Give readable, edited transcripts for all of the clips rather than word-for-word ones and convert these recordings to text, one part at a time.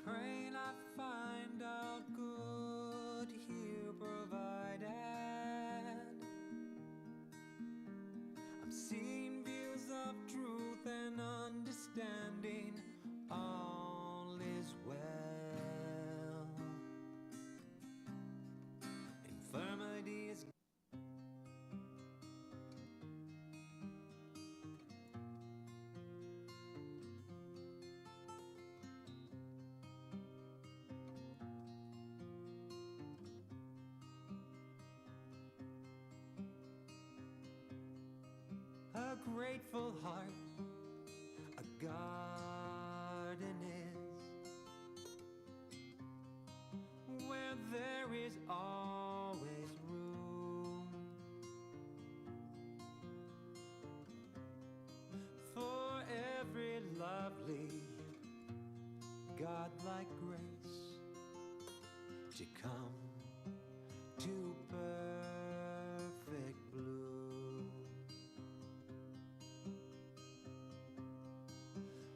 praying I find all good here provided. I'm seeing views of truth and understanding. All is well. Infirmity is a grateful heart, a garden is where there is always room for every lovely godlike grace to come to perfect bloom.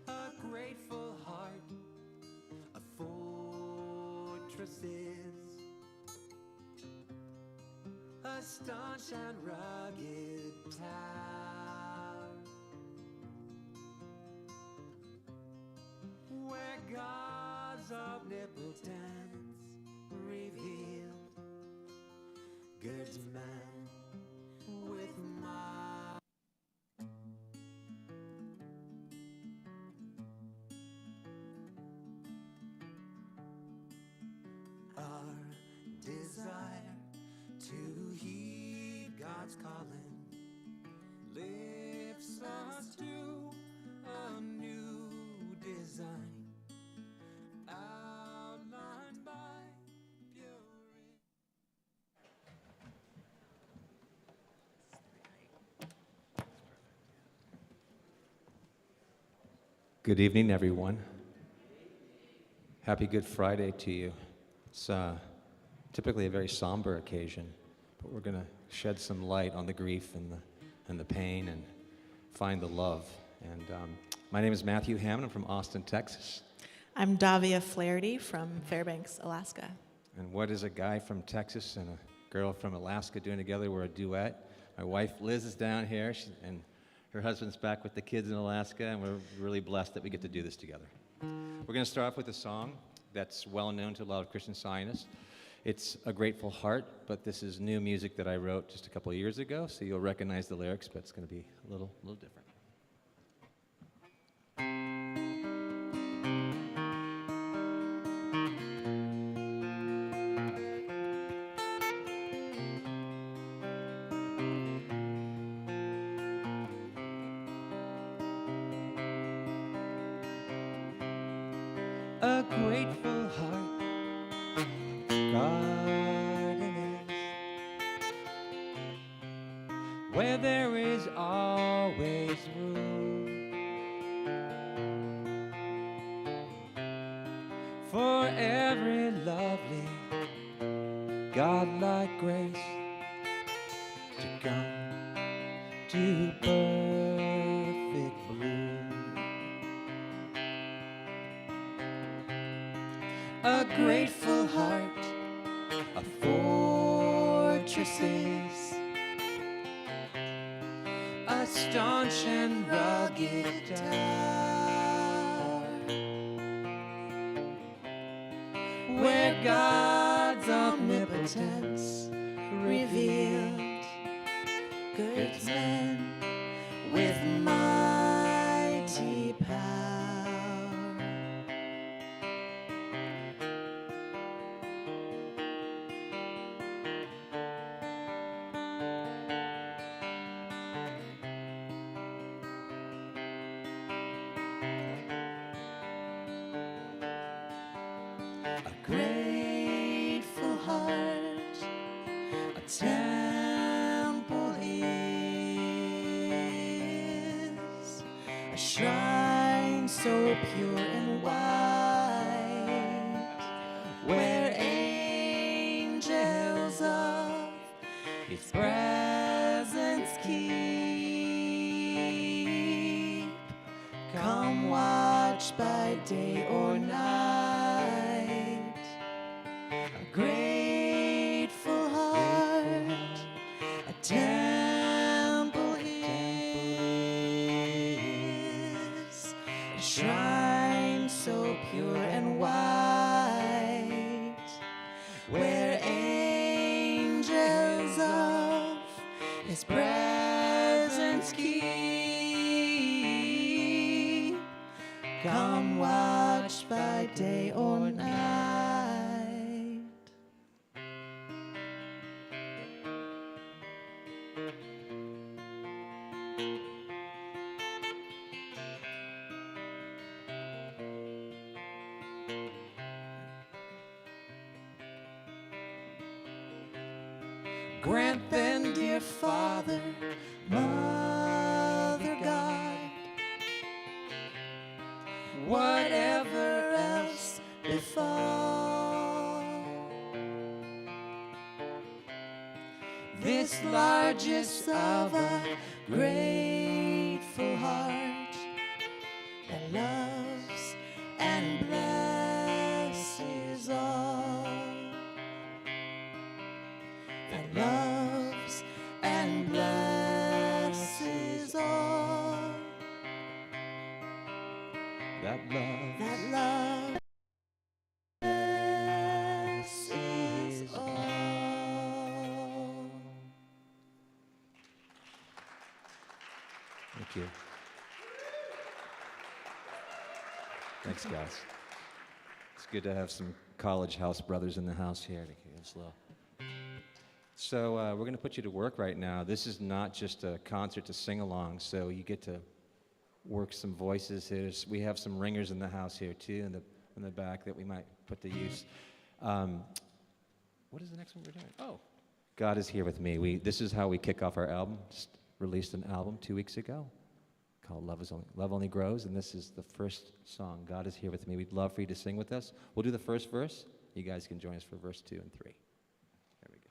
A grateful heart, a fortress is, a staunch and rugged tower, where God's omnipotence revealed girds man with might. Our desire to heed God's calling lifts us to a new design, outlined by purity. Good evening, everyone. Happy Good Friday to you. It's typically a very somber occasion, but we're going to shed some light on the grief and the pain and find the love. And my name is Matthew Hammond. I'm from Austin, Texas. I'm Davya Flaharty from Fairbanks, Alaska. And what is a guy from Texas and a girl from Alaska doing together? We're a duet. My wife Liz is down here, and her husband's back with the kids in Alaska, and we're really blessed that we get to do this together. We're going to start off with a song that's well known to a lot of Christian Zionists. It's A Grateful Heart, but this is new music that I wrote just a couple of years ago, so you'll recognize the lyrics, but it's going to be a little different. A grateful heart, garden is where there is always room for every lovely godlike grace to come to perfect bloom. A grateful heart, a fortress is, a staunch and rugged tower, where God's omnipotence revealed girds men with mighty power. Grateful heart, a temple is, a shrine so pure and white, where angels of His presence keep. Come watch by day or night, shrine so pure and white, where angels of His presence keep. Come watch by day or night. Grant then, dear Father, Mother God, whatever else befall, this largest of a grateful heart that loves and blesses all, that loves and blesses all, That love. that love blesses all. Thank you. Thanks, guys. It's good to have some college house brothers in the house here. Slow. So we're going to put you to work right now. This is not just a concert to sing along, so you get to work some voices here. We have some ringers in the house here too, in the back that we might put to use. What is the next one we're doing? Oh, God is Here With Me. This is how we kick off our album. Just released an album 2 weeks ago called Love Only Grows, and this is the first song, God is Here With Me. We'd love for you to sing with us. We'll do the first verse. You guys can join us for verse 2 and 3. There we go.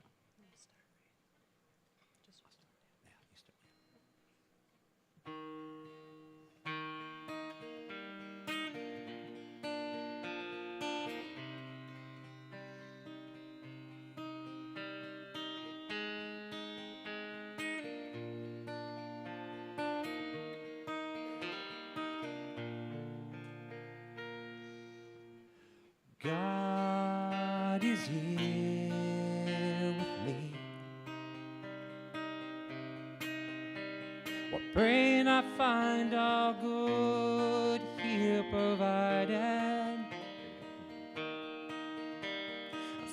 Yeah, you start. God is here with me. What brain I find all good here provided.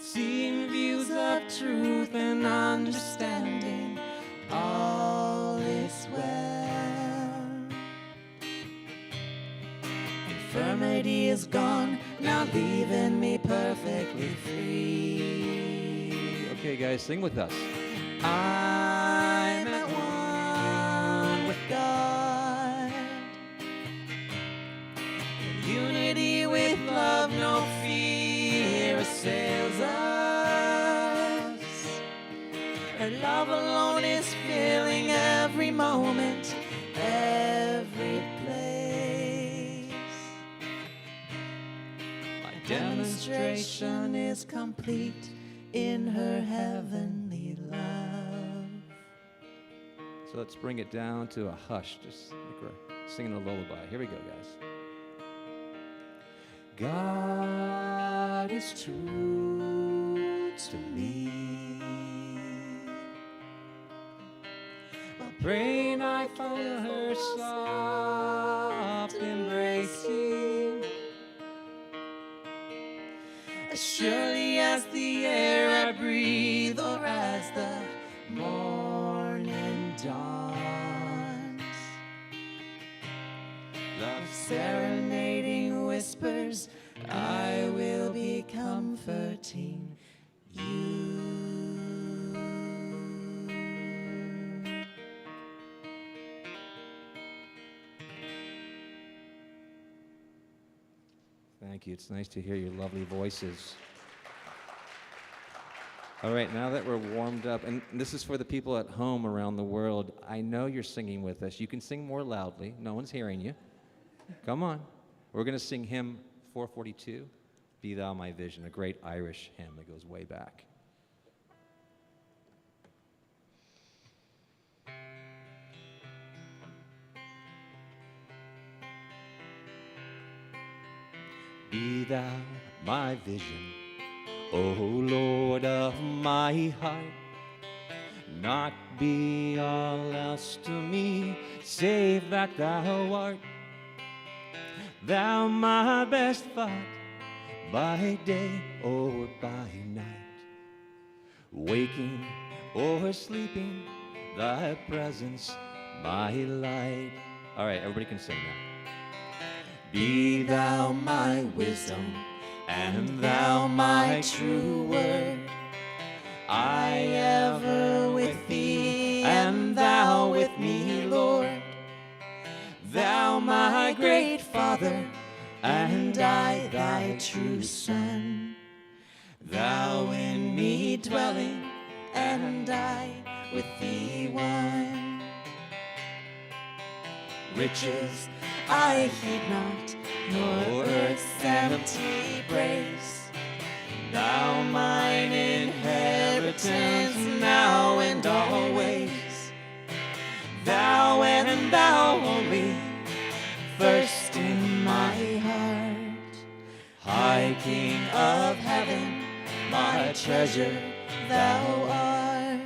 Seeing views of truth and understanding, all is well. Infirmity is gone, now leaving me perfectly free. Okay, guys, sing with us. I'm at one with God. In unity with love, no fear assails us. Her love alone is filling every moment, every place. My demonstration is complete in her heavenly love. So let's bring it down to a hush, just like we're singing a lullaby. Here we go, guys. God is true to me. My brain, I feel her soft embracing. As surely as the air I breathe, or as the morning dawns, love serenading whispers, I will be comforting you. Thank you. It's nice to hear your lovely voices. All right, now that we're warmed up, and this is for the people at home around the world, I know you're singing with us. You can sing more loudly. No one's hearing you. Come on. We're going to sing hymn 442, Be Thou My Vision, a great Irish hymn that goes way back. Be thou my vision, O Lord of my heart. Not be all else to me, save that thou art. Thou my best thought, by day or by night. Waking or sleeping, thy presence my light. All right, everybody can sing now. Be thou my wisdom, and thou my true word. I ever with thee, and thou with me, Lord. Thou my great Father, and I thy true Son. Thou in me dwelling, and I with thee one. Riches I heed not, nor earth's empty praise. Thou mine inheritance now and always. Thou and thou only, first in my heart. High King of heaven, my treasure thou art.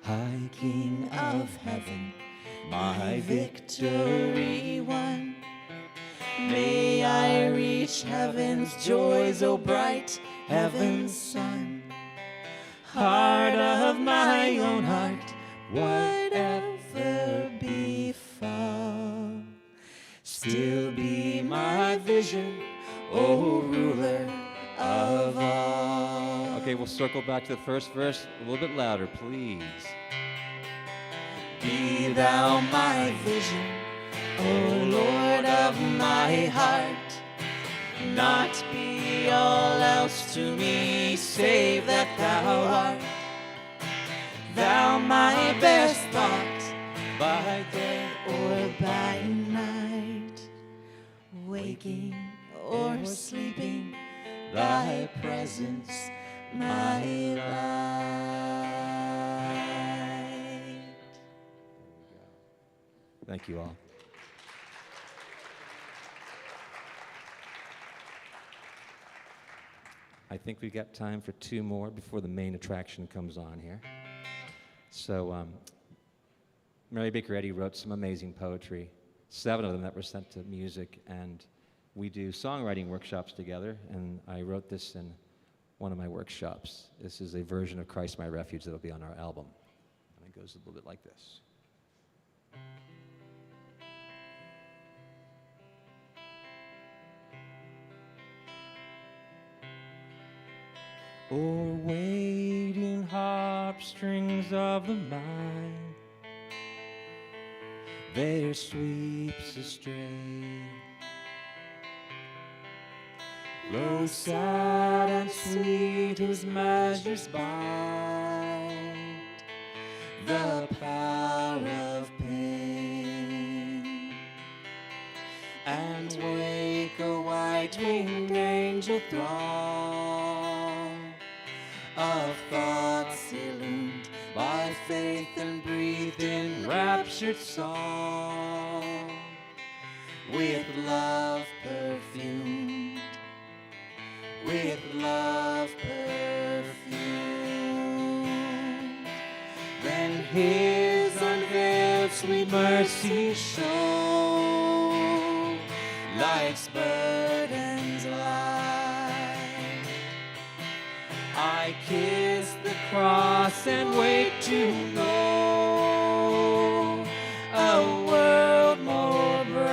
High King of heaven, my victory won. May I reach heaven's joys, O bright heaven's sun. Heart of my own heart, whatever befall, still be my vision, O ruler of all. Okay, we'll circle back to the first verse a little bit louder, please. Be thou my vision, O Lord of my heart. Not be all else to me, save that thou art. Thou my best thought, by day or by night. Waking or sleeping, thy presence my light. Thank you all. I think we've got time for two more before the main attraction comes on here. So Mary Baker Eddy wrote some amazing poetry, 7 of them that were sent to music, and we do songwriting workshops together, and I wrote this in one of my workshops. This is a version of Christ My Refuge that will be on our album. And it goes a little bit like this. O'er waiting harp strings of the mind, there sweeps a stray, low, sad, and sweet, whose measures bind the power of pain, and wake a white-winged angel throng of thoughts illumined by faith and breathed in raptured song, with love perfumed, with love perfumed. Then his unveiled sweet mercy show life's burdens light. I kiss the cross and wait to know a world more bright,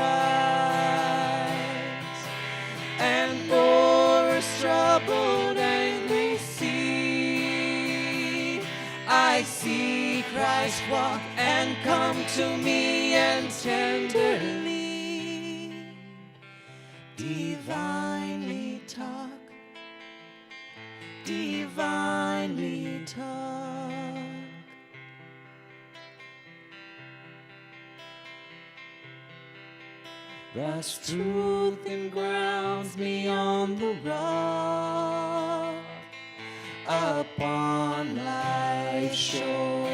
and o'er a troubled, angry sea I see Christ walk and come to me, and tenderly, divinely talk, divinely talk. Thus truth engrounds me on the rock, upon life's shore.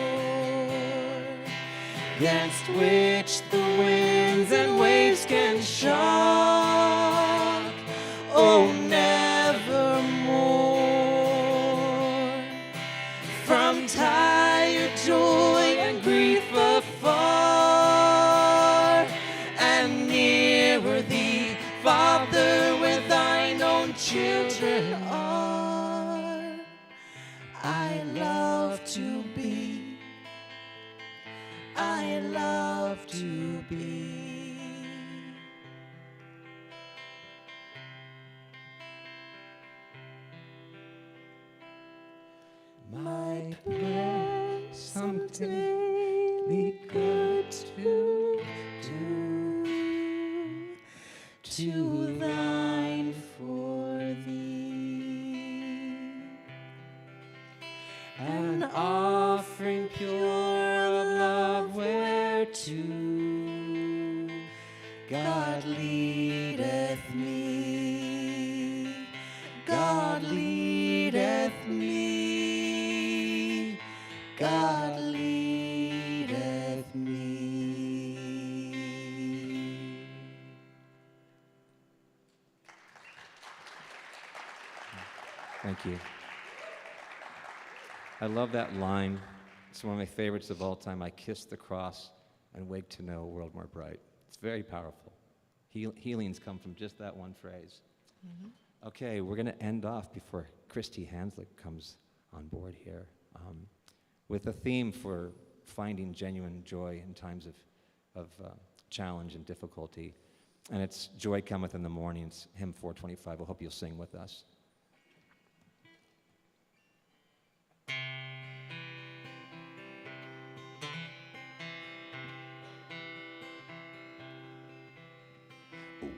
against which the winds and waves can shock. Oh, nevermore. From tired joy and grief afar, and nearer thee, Father, with thine own children are. I love to be, I love to be. My prayer someday be good to do, to thine for thee, an offering pure of love whereto God leadeth me, God leadeth me, God leadeth me. Thank you. I love that line. It's one of my favorites of all time. I kiss the cross and wake to know a world more bright. It's very powerful. Healings come from just that one phrase. Mm-hmm. Okay, we're going to end off before Christie Hanzlik comes on board here with a theme for finding genuine joy in times of challenge and difficulty. And it's Joy Cometh in the Morning. It's hymn 425. I hope you'll sing with us.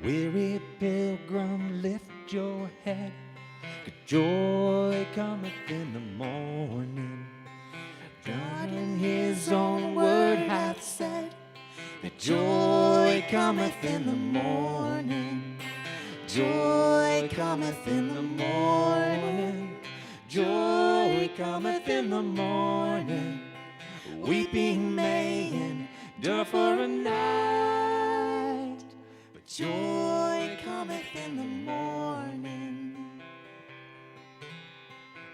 Weary pilgrim, lift your head. Joy cometh in the morning. God in his own word hath said that joy cometh in the morning. Joy cometh in the morning. Joy cometh in the morning. Weeping may endure for a night, but joy cometh in the morning.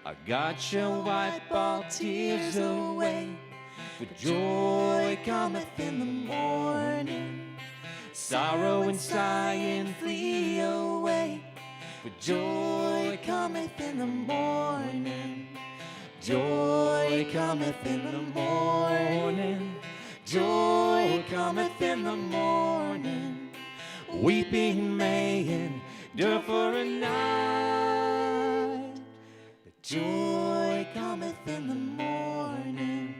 Our God shall wipe all tears away, for joy cometh in the morning. Sorrow and sighing flee away, for joy cometh in the morning. Joy cometh in the morning. Joy cometh in the morning. Weeping may endure for a night, but joy cometh in the morning.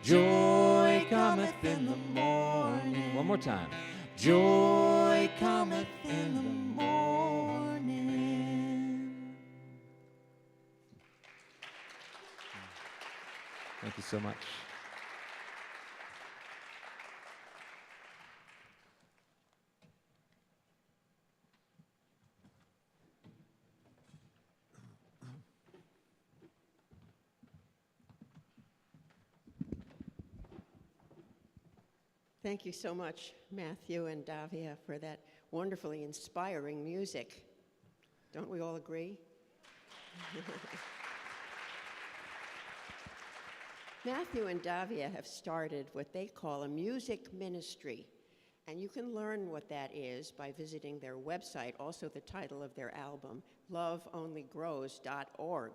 Joy cometh in the morning. One more time. Joy cometh in the morning. Thank you so much. Thank you so much, Matthew and Davya, for that wonderfully inspiring music. Don't we all agree? Matthew and Davya have started what they call a music ministry, and you can learn what that is by visiting their website, also the title of their album, loveonlygrows.org.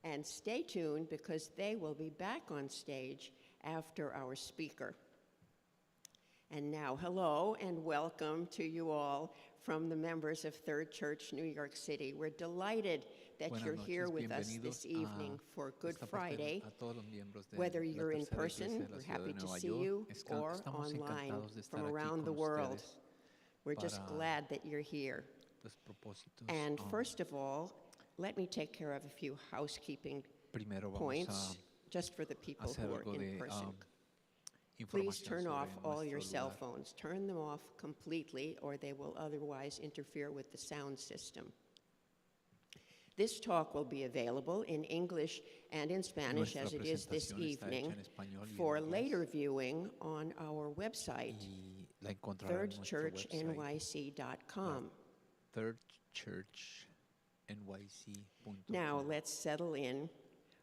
And stay tuned because they will be back on stage after our speaker. And now, hello and welcome to you all from the members of Third Church, New York City. We're delighted that you're here with us this evening for Good Friday. Whether you're in person, we're happy to see you, or online from around the world. We're just glad that you're here. And first of all, let me take care of a few housekeeping points just for the people who are in person. Please turn off all your cell phones. Turn them off completely or they will otherwise interfere with the sound system. This talk will be available in English and in Spanish, Nuestra as it is this presentación está hecha evening, en español y en for inglés. later viewing on our website, Y la encontrarán en nuestro website, thirdchurchnyc.com. thirdchurchnyc.com. Now let's settle in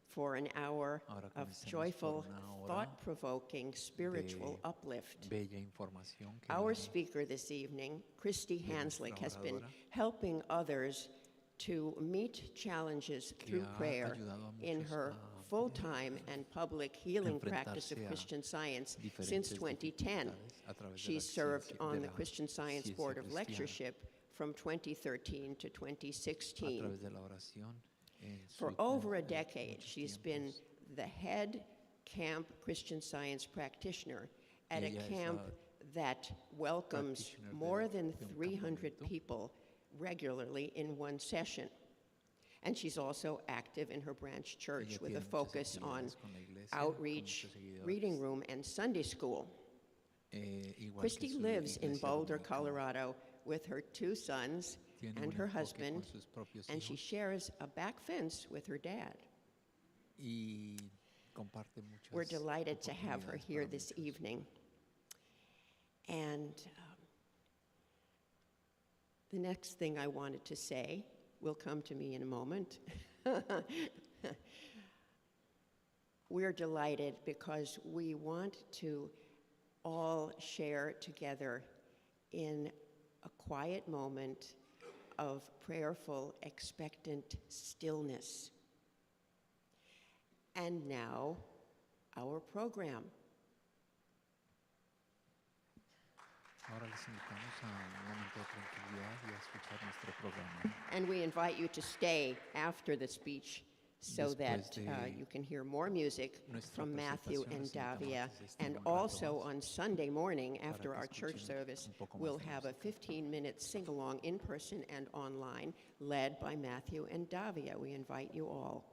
for an hour Ahora of comencemos joyful, por una hora thought-provoking spiritual de uplift. Bella información que Our viene speaker this evening, Christie de nuestra Hanzlik, has been oradora, helping others to meet challenges que through ha prayer ayudado a in muchos her a, full-time and public healing practice of enfrentarse a Christian Science since diferentes 2010. dificultades a través de She la served ciencia- on de the la Christian Science ciencia Board of cristiana, Lectureship from 2013 to a 2016. través de la oración en For su- over a en decade, muchos she's been tiempos. the head camp Christian Science practitioner at a Ella es camp la that welcomes practitioner more de than un 300 campamento. people regularly in one session. And she's also active in her branch church Ella with a tiene muchas focus on actividades con la iglesia, con outreach, muchos seguidores. reading room, and Sunday school. Igual que Christie su lives in iglesia Boulder, dominical. Colorado with her 2 sons Tiene and un her enfoque con husband, sus propios and she hijos shares a back fence with her dad. y comparte muchas We're delighted to have her oportunidades here para this muchos. evening. And the next thing I wanted to say will come to me in a moment. We're delighted because we want to all share together in a quiet moment of prayerful, expectant stillness. And now, our program. Ahora les invitamos a un momento de tranquilidad y a escuchar nuestro programa. And we invite you to stay after the speech so Después that de you can hear more music nuestra from Matthew presentación, and les invitamos Davya. a que se estén And un rato also más on Sunday morning after que our church escuchen service, un poco más we'll de have a 15-minute sing-along in person and online led by Matthew and Davya. We invite you all.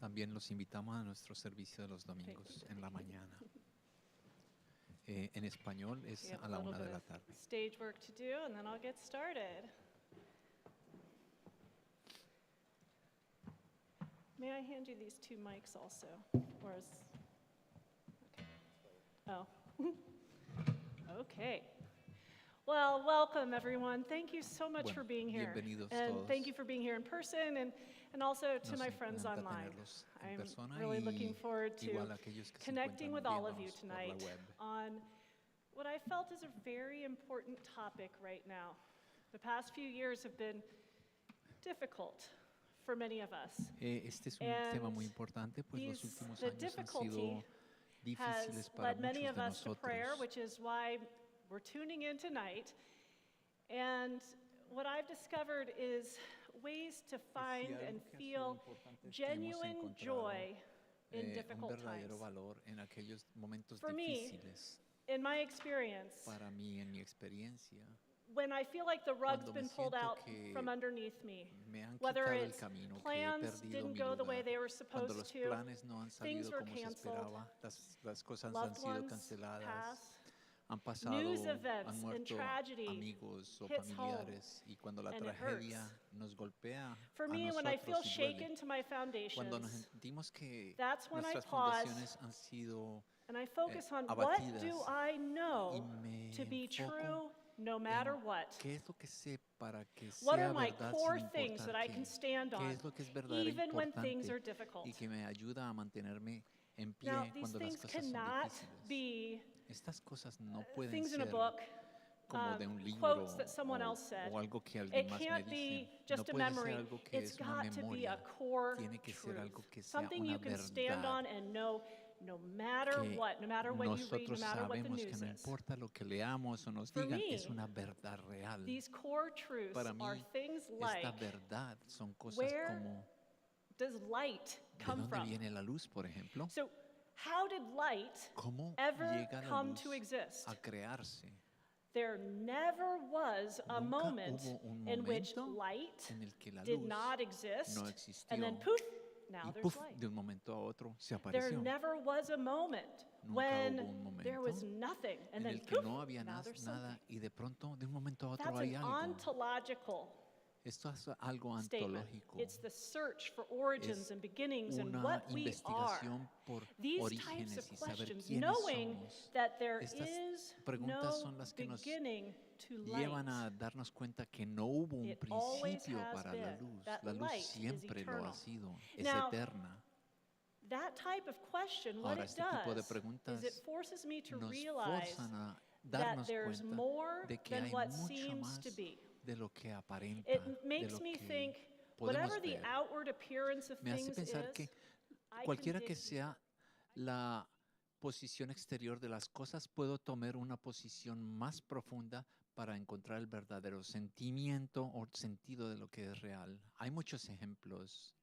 También los invitamos a nuestro servicio de los domingos en la mañana. En español We es have a a la little 1 de bit la of tarde. stage work to do, and then I'll get started. May I hand you these 2 mics also? Or is, okay. Oh. Okay. Well, welcome everyone. Thank you so much Bueno, for being here. bienvenidos And todos. thank you for being here in person and also to Nos my friends encanta online. tenerlos en I'm persona really y looking forward to igual a aquellos que se connecting encuentran with all of you viéndonos por la tonight web. on what I felt is a very important topic right now. The past few years have been difficult for many of us. Este es un And tema muy importante, pues los these- últimos the años han difficulty sido difíciles Has para led many muchos of de us to prayer, nosotros. which is why we're tuning in tonight. And what I've discovered is ways to find algo and que ha sido feel importante es que hemos genuine encontrado, joy in un difficult verdadero times. valor en aquellos momentos For me, difíciles. In my experience, Para mí, en mi experiencia, when I feel like the rug's cuando me been pulled siento out que from underneath me, me han whether quitado el it's camino, que he plans perdido didn't mi go the way lugar, they were cuando supposed los to, planes no han things salido were como se canceled, esperaba, las cosas han loved sido ones canceladas, pass, han pasado, news events han and muerto tragedy amigos o hits home, familiares, y cuando la and it tragedia hurts. nos golpea For a me, when I feel nosotros y duele, shaken to my cuando nos foundations, sentimos que that's when I nuestras pause fundaciones han sido and I focus on what do abatidas, I know y me to be enfoco true no matter en what. qué es lo que sé para que What sea are my verdad core sin things importar that I qué, can stand qué on, es lo que es verdadero even when things are importante difficult? y que me ayuda a mantenerme en pie Now, these cuando las things cosas son cannot difíciles. be Estas cosas no pueden things in a ser book, como de un libro quotes that someone else said. o algo que alguien It más me can't dice. be No just a puede ser memory. algo que It's es una got to be memoria. a core Tiene que ser truth, algo que sea something una you can stand on verdad and know no matter que what, no matter what you read, no nosotros matter what the sabemos que news no is. importa lo que leamos o nos For digan, me, es una verdad real. These core truths Para are mí, things like, esta verdad son cosas where como does light ¿de come dónde from? viene la luz, por ejemplo? So, how did light ¿Cómo ever llega la come luz to exist? a crearse? There never was a Nunca moment hubo un in which momento light en el que la did luz not exist, no and then existió poof, now y there's puff, light. de un momento a otro se There apareció. never was a moment Nunca when hubo un there was momento nothing, and en then el que poof, no había now there's something. nada y de pronto, de un momento a otro That's hay an algo. ontological Esto es algo statement. antológico. It's the search for origins Es and beginnings and una what we are. investigación por These types orígenes of y saber questions, quiénes knowing somos. that there Estas is preguntas no son las que nos beginning to llevan a light. darnos cuenta que no hubo un It always principio has para la been. luz. That La luz light is siempre lo ha eternal. sido, es Now, eterna. That type of question, what Ahora, it este tipo de does preguntas is it forces me to nos realize forzan a that darnos there's cuenta more de que than hay what mucho seems to más be. de lo que aparenta, It de makes lo me que think, podemos whatever the ver. outward appearance of Me hace things pensar is, que I can cualquiera dig que deeper. sea la posición exterior de las cosas, puedo tomar una posición más profunda para encontrar el verdadero sentimiento o sentido de lo que es real. Hay muchos ejemplos.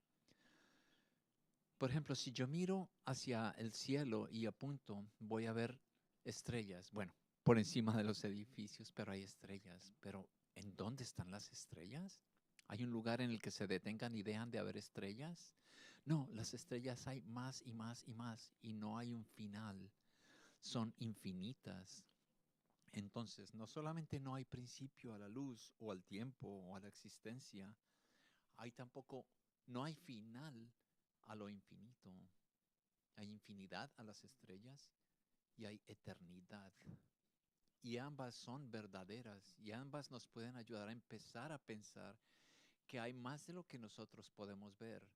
Por ejemplo, si yo miro hacia el cielo y apunto, voy a ver estrellas. Bueno, por encima de los edificios, pero hay estrellas. Pero ¿en dónde están las estrellas? ¿Hay un lugar en el que se detengan y dejan de haber estrellas? No, las estrellas hay más y más y más y no hay un final. Son infinitas. Entonces, no solamente no hay principio a la luz o al tiempo o a la existencia, no hay final a lo infinito. Hay infinidad a las estrellas y hay eternidad. Y ambas son verdaderas y ambas nos pueden ayudar a empezar a pensar que hay más de lo que nosotros podemos ver,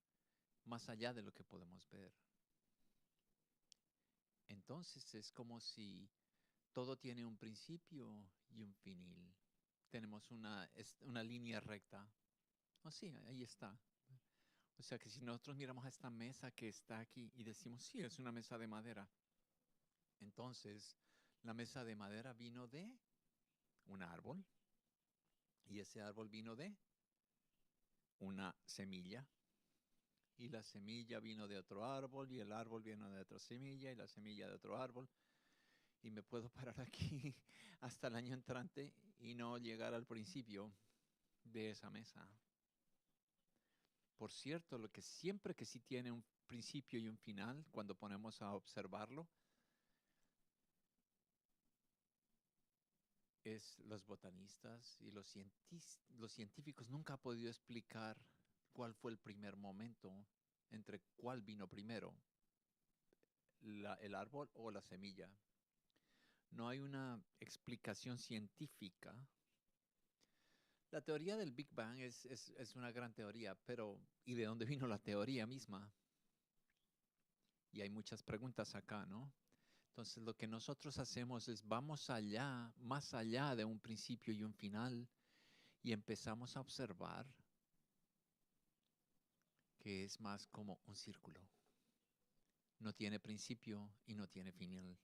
más allá de lo que podemos ver. Entonces es como si todo tiene un principio y un fin. Tenemos una línea recta. Oh, sí, ahí está. O sea que si nosotros miramos a esta mesa que está aquí y decimos, sí, es una mesa de madera. Entonces, la mesa de madera vino de un árbol y ese árbol vino de una semilla. Y la semilla vino de otro árbol y el árbol vino de otra semilla y la semilla de otro árbol. Y me puedo parar aquí hasta el año entrante y no llegar al principio de esa mesa. Por cierto, lo que siempre que sí tiene un principio y un final, cuando ponemos a observarlo, es los botanistas y los científicos nunca han podido explicar cuál fue el primer momento entre cuál vino primero, el árbol o la semilla. No hay una explicación científica. La teoría del Big Bang es una gran teoría, pero ¿y de dónde vino la teoría misma? Y hay muchas preguntas acá, ¿no? Entonces lo que nosotros hacemos es vamos allá, más allá de un principio y un final, y empezamos a observar que es más como un círculo. No tiene principio y no tiene final.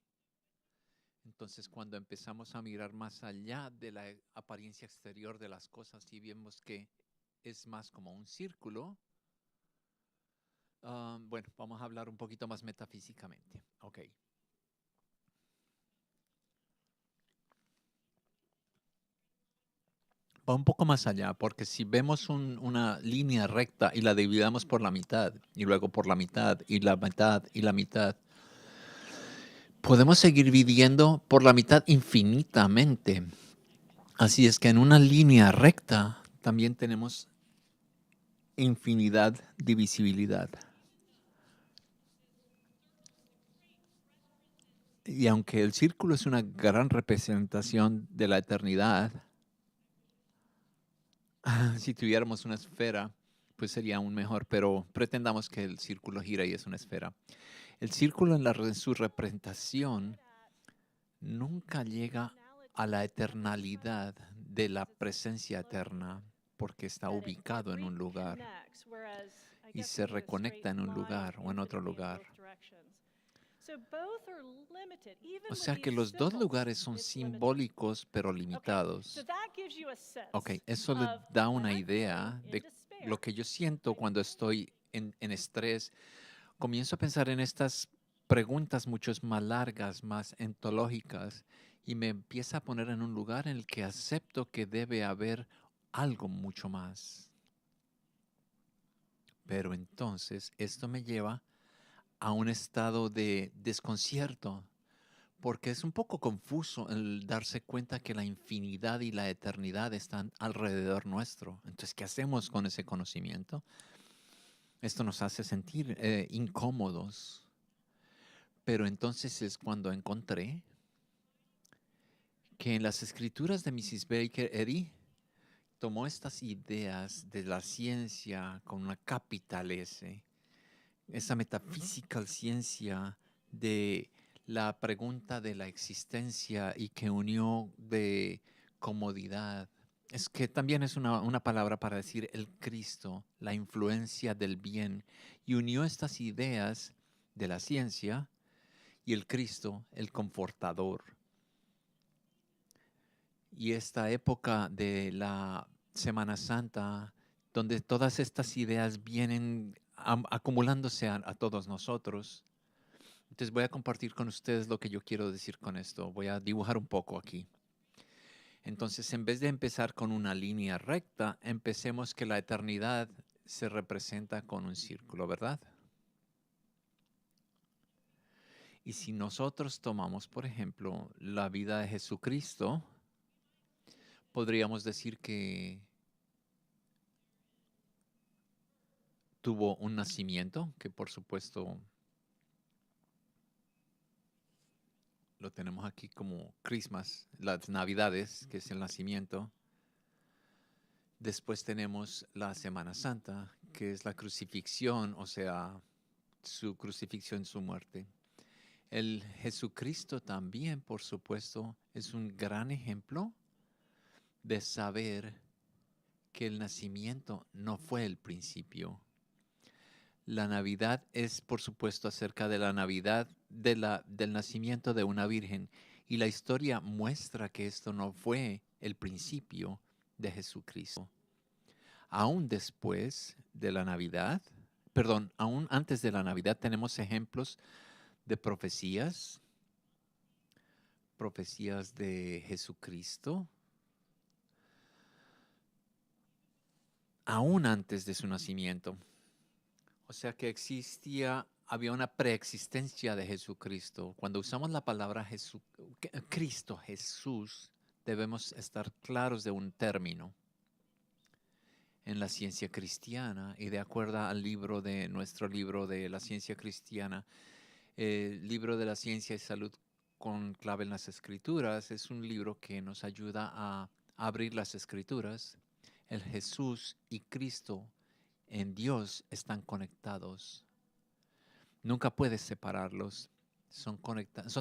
Entonces, cuando empezamos a mirar más allá de la apariencia exterior de las cosas y vemos que es más como un círculo, bueno, vamos a hablar un poquito más metafísicamente. Ok. Va un poco más allá, porque si vemos una línea recta y la dividamos por la mitad, y luego por la mitad, y la mitad, y la mitad, podemos seguir dividiendo por la mitad infinitamente. Así es que en una línea recta también tenemos infinidad, divisibilidad. Y aunque el círculo es una gran representación de la eternidad, si tuviéramos una esfera, pues sería aún mejor, pero pretendamos que el círculo gira y es una esfera. El círculo en su representación nunca llega a la eternalidad de la presencia eterna, porque está ubicado en un lugar y se reconecta en un lugar o en otro lugar. O sea que los dos lugares son simbólicos pero limitados. Ok, eso le da una idea de lo que yo siento cuando estoy en estrés. Comienzo a pensar en estas preguntas mucho más largas, más ontológicas, y me empieza a poner en un lugar en el que acepto que debe haber algo mucho más. Pero entonces esto me lleva a un estado de desconcierto, porque es un poco confuso el darse cuenta que la infinidad y la eternidad están alrededor nuestro. Entonces, ¿qué hacemos con ese conocimiento? Esto nos hace sentir incómodos. Pero entonces es cuando encontré que en las escrituras de Mrs. Baker Eddy tomó estas ideas de la ciencia con una capital S, esa metaphysical ciencia de la pregunta de la existencia y que unió de comodidad. Es que también es una palabra para decir el Cristo, la influencia del bien, y unió estas ideas de la ciencia y el Cristo, el confortador. Y esta época de la Semana Santa, donde todas estas ideas vienen acumulándose a todos nosotros. Entonces voy a compartir con ustedes lo que yo quiero decir con esto. Voy a dibujar un poco aquí. Entonces, en vez de empezar con una línea recta, empecemos que la eternidad se representa con un círculo, ¿verdad? Y si nosotros tomamos, por ejemplo, la vida de Jesucristo, podríamos decir que tuvo un nacimiento, que por supuesto lo tenemos aquí como Christmas, las Navidades, que es el nacimiento. Después tenemos la Semana Santa, que es la crucifixión, o sea, su crucifixión, su muerte. El Jesucristo también, por supuesto, es un gran ejemplo de saber que el nacimiento no fue el principio. La Navidad es, por supuesto, acerca de la Navidad del nacimiento de una virgen. Y la historia muestra que esto no fue el principio de Jesucristo. Aún después de la Navidad, aún antes de la Navidad tenemos ejemplos de profecías de Jesucristo, aún antes de su nacimiento. O sea que había una preexistencia de Jesucristo. Cuando usamos la palabra Cristo, Jesús, debemos estar claros de un término. En la ciencia cristiana, y de acuerdo al nuestro libro de la ciencia cristiana, el libro de la ciencia y salud con clave en las escrituras, es un libro que nos ayuda a abrir las escrituras. El Jesús y Cristo en Dios están conectados. Nunca puedes separarlos. Son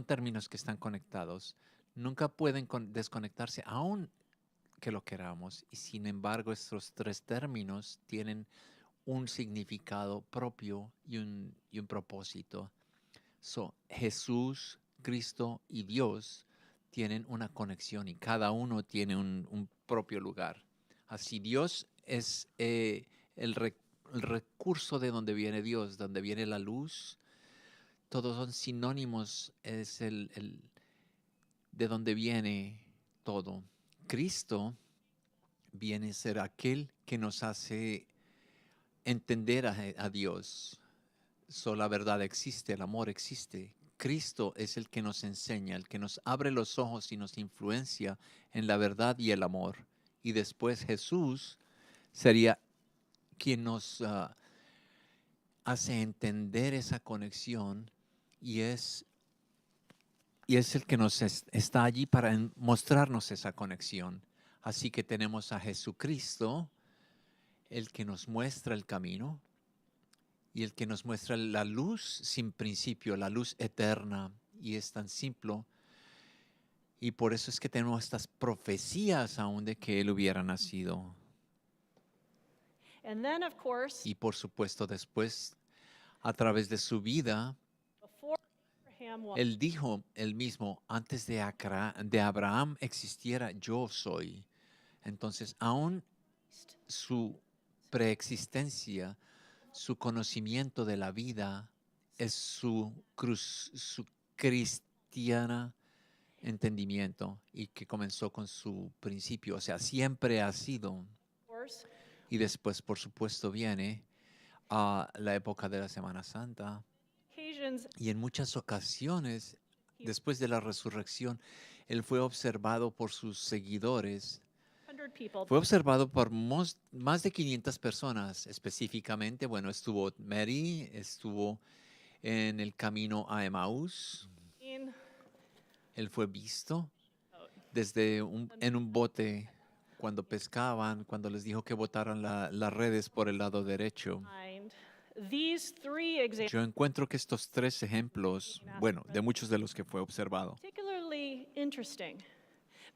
términos que están conectados. Nunca pueden desconectarse, aun que lo queramos. Y sin embargo, estos tres términos tienen un significado propio y un propósito. Jesús, Cristo y Dios tienen una conexión y cada uno tiene un propio lugar. Así Dios es el recurso de donde viene Dios, donde viene la luz. Todos son sinónimos, es de donde viene todo. Cristo viene a ser aquel que nos hace entender a Dios. La verdad existe, el amor existe. Cristo es el que nos enseña, el que nos abre los ojos y nos influencia en la verdad y el amor. Y después Jesús sería quien nos hace entender esa conexión y es el que nos está allí para mostrarnos esa conexión. Así que tenemos a Jesucristo, el que nos muestra el camino y el que nos muestra la luz sin principio, la luz eterna, y es tan simple. Y por eso es que tenemos estas profecías aún de que Él hubiera nacido. And then, of course, Y por supuesto después, a través de su vida, before Abraham was, Él dijo él mismo, antes de Abraham existiera, yo soy. Entonces, aún su preexistencia, su conocimiento de la vida, es su cristiana entendimiento y que comenzó con su principio. O sea, siempre ha sido. of course, Y después, por supuesto, viene a la época de la Semana Santa. occasions, Y en muchas ocasiones, después de la resurrección, él fue observado por sus seguidores. 100 people. Fue observado por más de 500 personas específicamente. Bueno, estuvo Mary, estuvo en el camino a Emaús. In Él fue visto en un bote cuando pescaban, cuando les dijo que botaran las redes por el lado derecho. mind, these three examples Yo encuentro que estos tres ejemplos, bueno, de muchos de los que fue observado, particularly interesting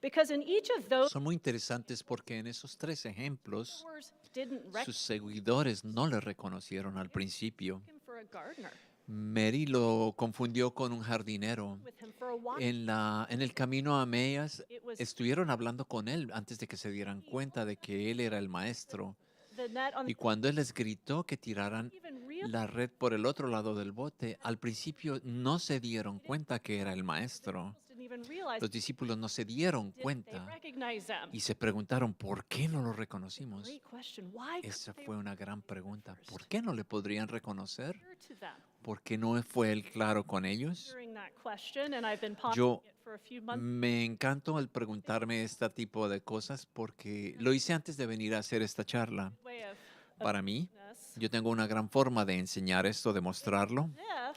because in each of those son muy interesantes porque en esos tres ejemplos followers didn't recognize sus seguidores no le reconocieron al principio. him for a gardener, Mary lo confundió con un jardinero. with him for a walk. En el camino a Emmaus It was estuvieron hablando con él antes de que se dieran cuenta de que él era el maestro. the net on Y the cuando él les gritó que tiraran even real la red por el otro lado del bote, al principio no se dieron cuenta que era el maestro. didn't even realize Los discípulos no se dieron did they cuenta recognize them. y se preguntaron, ¿por qué no lo reconocimos? Great question. Why Esa couldn't they fue una gran pregunta. ¿Por qué no le podrían reconocer? refer to them ¿Por qué no fue él claro con ellos? during that question? And I've been pondering Yo it for a few months. me encantó el preguntarme este tipo de cosas porque lo hice antes de venir a hacer esta charla. Way of Para mí, this. yo tengo una gran forma de enseñar esto, de mostrarlo. If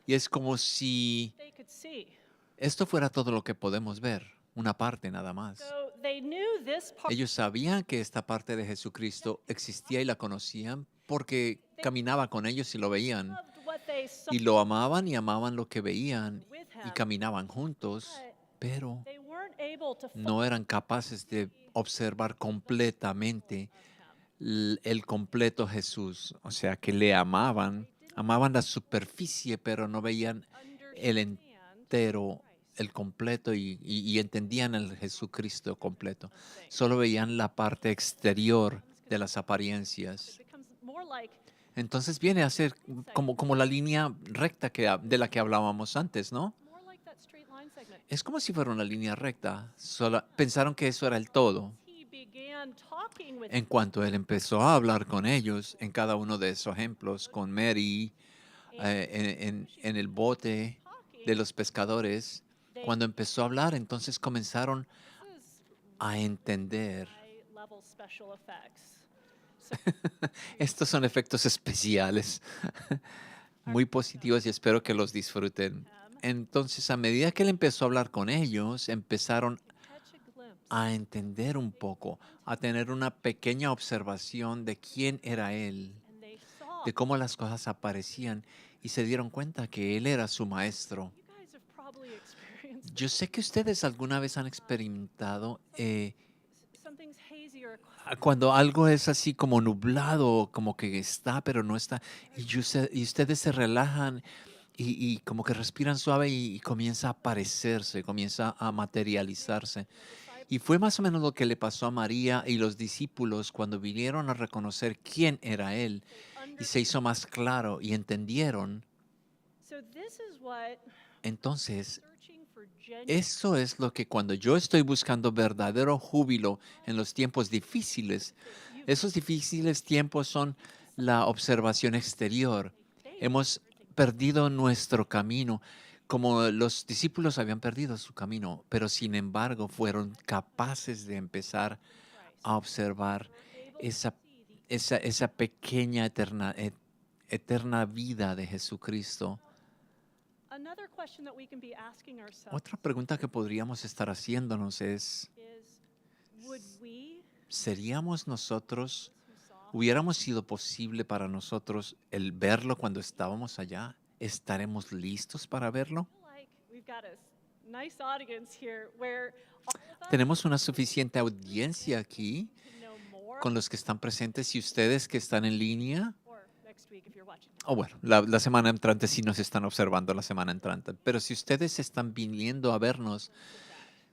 Y es como si they could see. esto fuera todo lo que podemos ver, una parte nada más. So they knew this part Ellos sabían que esta parte de Jesucristo existía y la conocían porque caminaba con ellos y lo veían. loved what they saw Y lo amaban y amaban lo que veían with y him. caminaban juntos, pero They weren't able to no eran capaces de observar completamente el completo Jesús. O sea, que le amaban la superficie, pero no veían el entero, el completo y entendían el Jesucristo completo. Solo veían la parte exterior de las apariencias. It becomes more like Entonces viene a ser como la línea recta de la que hablábamos antes, ¿no? that straight line segment. Es como si fuera una línea recta. Pensaron que eso era el todo. He began talking with En cuanto él empezó a hablar con ellos, en cada uno de esos ejemplos, con Mary, en el bote de los pescadores, cuando empezó a hablar, entonces comenzaron a entender. high level special effects. Estos son efectos especiales, muy positivos y espero que los disfruten. Entonces, a medida que él empezó a hablar con ellos, empezaron Catch a glimpse. a entender un poco, a tener una pequeña observación de quién era él, And they saw. de cómo las cosas aparecían y se dieron cuenta que él era su maestro. You guys have probably experienced Yo sé que ustedes alguna vez han experimentado something's hazy or cuando algo es así como nublado, como que está, pero no está, y ustedes se relajan y como que respiran suave y comienza a aparecerse, comienza a materializarse. Y fue más o menos lo que le pasó a María y los discípulos cuando vinieron a reconocer quién era Él y se hizo más claro y entendieron. So this is what Entonces, searching for genuine eso es lo que cuando yo estoy buscando verdadero júbilo en los tiempos difíciles, esos difíciles tiempos son la observación exterior. Hemos perdido nuestro camino, como los discípulos habían perdido su camino, pero sin embargo fueron capaces de empezar a observar esa pequeña eterna vida de Jesucristo. another question that we can be asking ourselves Otra pregunta que podríamos estar haciéndonos es, is would we ¿seríamos nosotros, who saw hubiéramos sido posible para nosotros el verlo cuando estábamos allá? ¿Estaremos listos para verlo? feel like we've got a nice audience here where all of us Tenemos una suficiente audiencia aquí can know more con los que están presentes y ustedes que están en línea. or next week if you're watching. O bueno, la semana entrante sí nos están observando la semana entrante. Pero si ustedes están viniendo a vernos,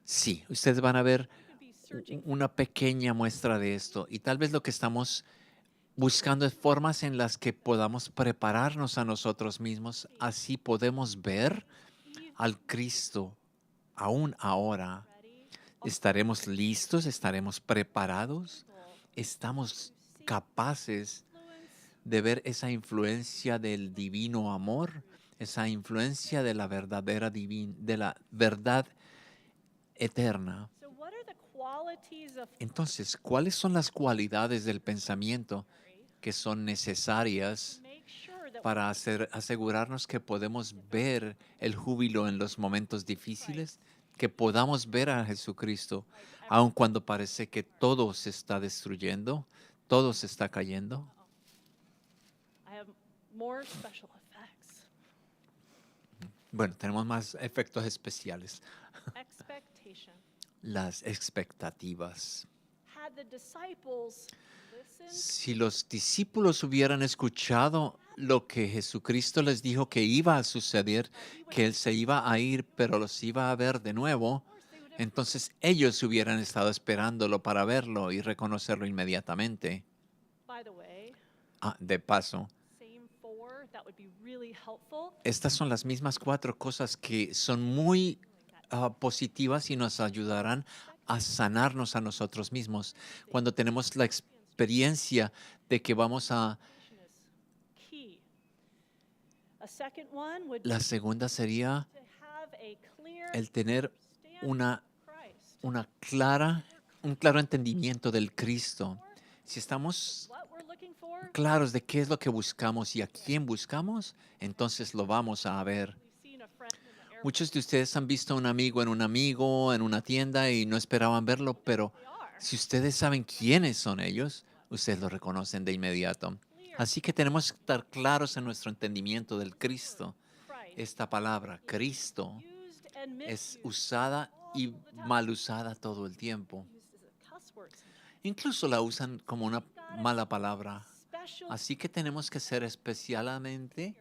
sí, ustedes van a ver We could be searching una pequeña muestra de esto. Y tal vez lo que estamos buscando es formas en las que podamos prepararnos a nosotros mismos. Así podemos ver al Cristo aún ahora. ready ¿Estaremos listos? ¿Estaremos preparados? ¿Estamos capaces influence de ver esa influencia del divino amor, esa influencia de la verdadera de la verdad eterna. So what are the qualities of Entonces, ¿cuáles son las cualidades del pensamiento que son necesarias make sure that para asegurarnos que podemos ver el júbilo en los momentos difíciles, que podamos ver a Jesucristo, aun cuando parece que todo se está destruyendo, todo se está cayendo? I have more special effects? Bueno, tenemos más efectos especiales. Expectation. Las expectativas. Had the disciples listened, Si los discípulos hubieran escuchado lo que Jesucristo les dijo que iba a suceder, que Él se iba a ir, pero los iba a ver de nuevo, entonces ellos hubieran estado esperándolo para verlo y reconocerlo inmediatamente. by the way, De paso, same four, that would be really helpful. estas son las mismas 4 cosas que son muy positivas y nos ayudarán a sanarnos a nosotros mismos. Cuando tenemos la experiencia de que vamos a... Is key. A second one would La segunda sería be to have a clear el tener una Christ. un claro entendimiento del Cristo. Si estamos What we're looking for, claros de qué es lo que buscamos y a quién buscamos, entonces lo vamos a ver. we've seen a friend in the airport. Muchos de ustedes han visto a un amigo en una tienda y no esperaban verlo, pero They are. si ustedes saben quiénes son ellos, ustedes lo reconocen de inmediato. Así que tenemos que estar claros en nuestro entendimiento del Cristo. Christ Esta palabra, Cristo, used and es misused, usada y mal usada todo el tiempo. used as a cuss word sometimes. Incluso la usan como una mala palabra. Special Así que tenemos que ser especialmente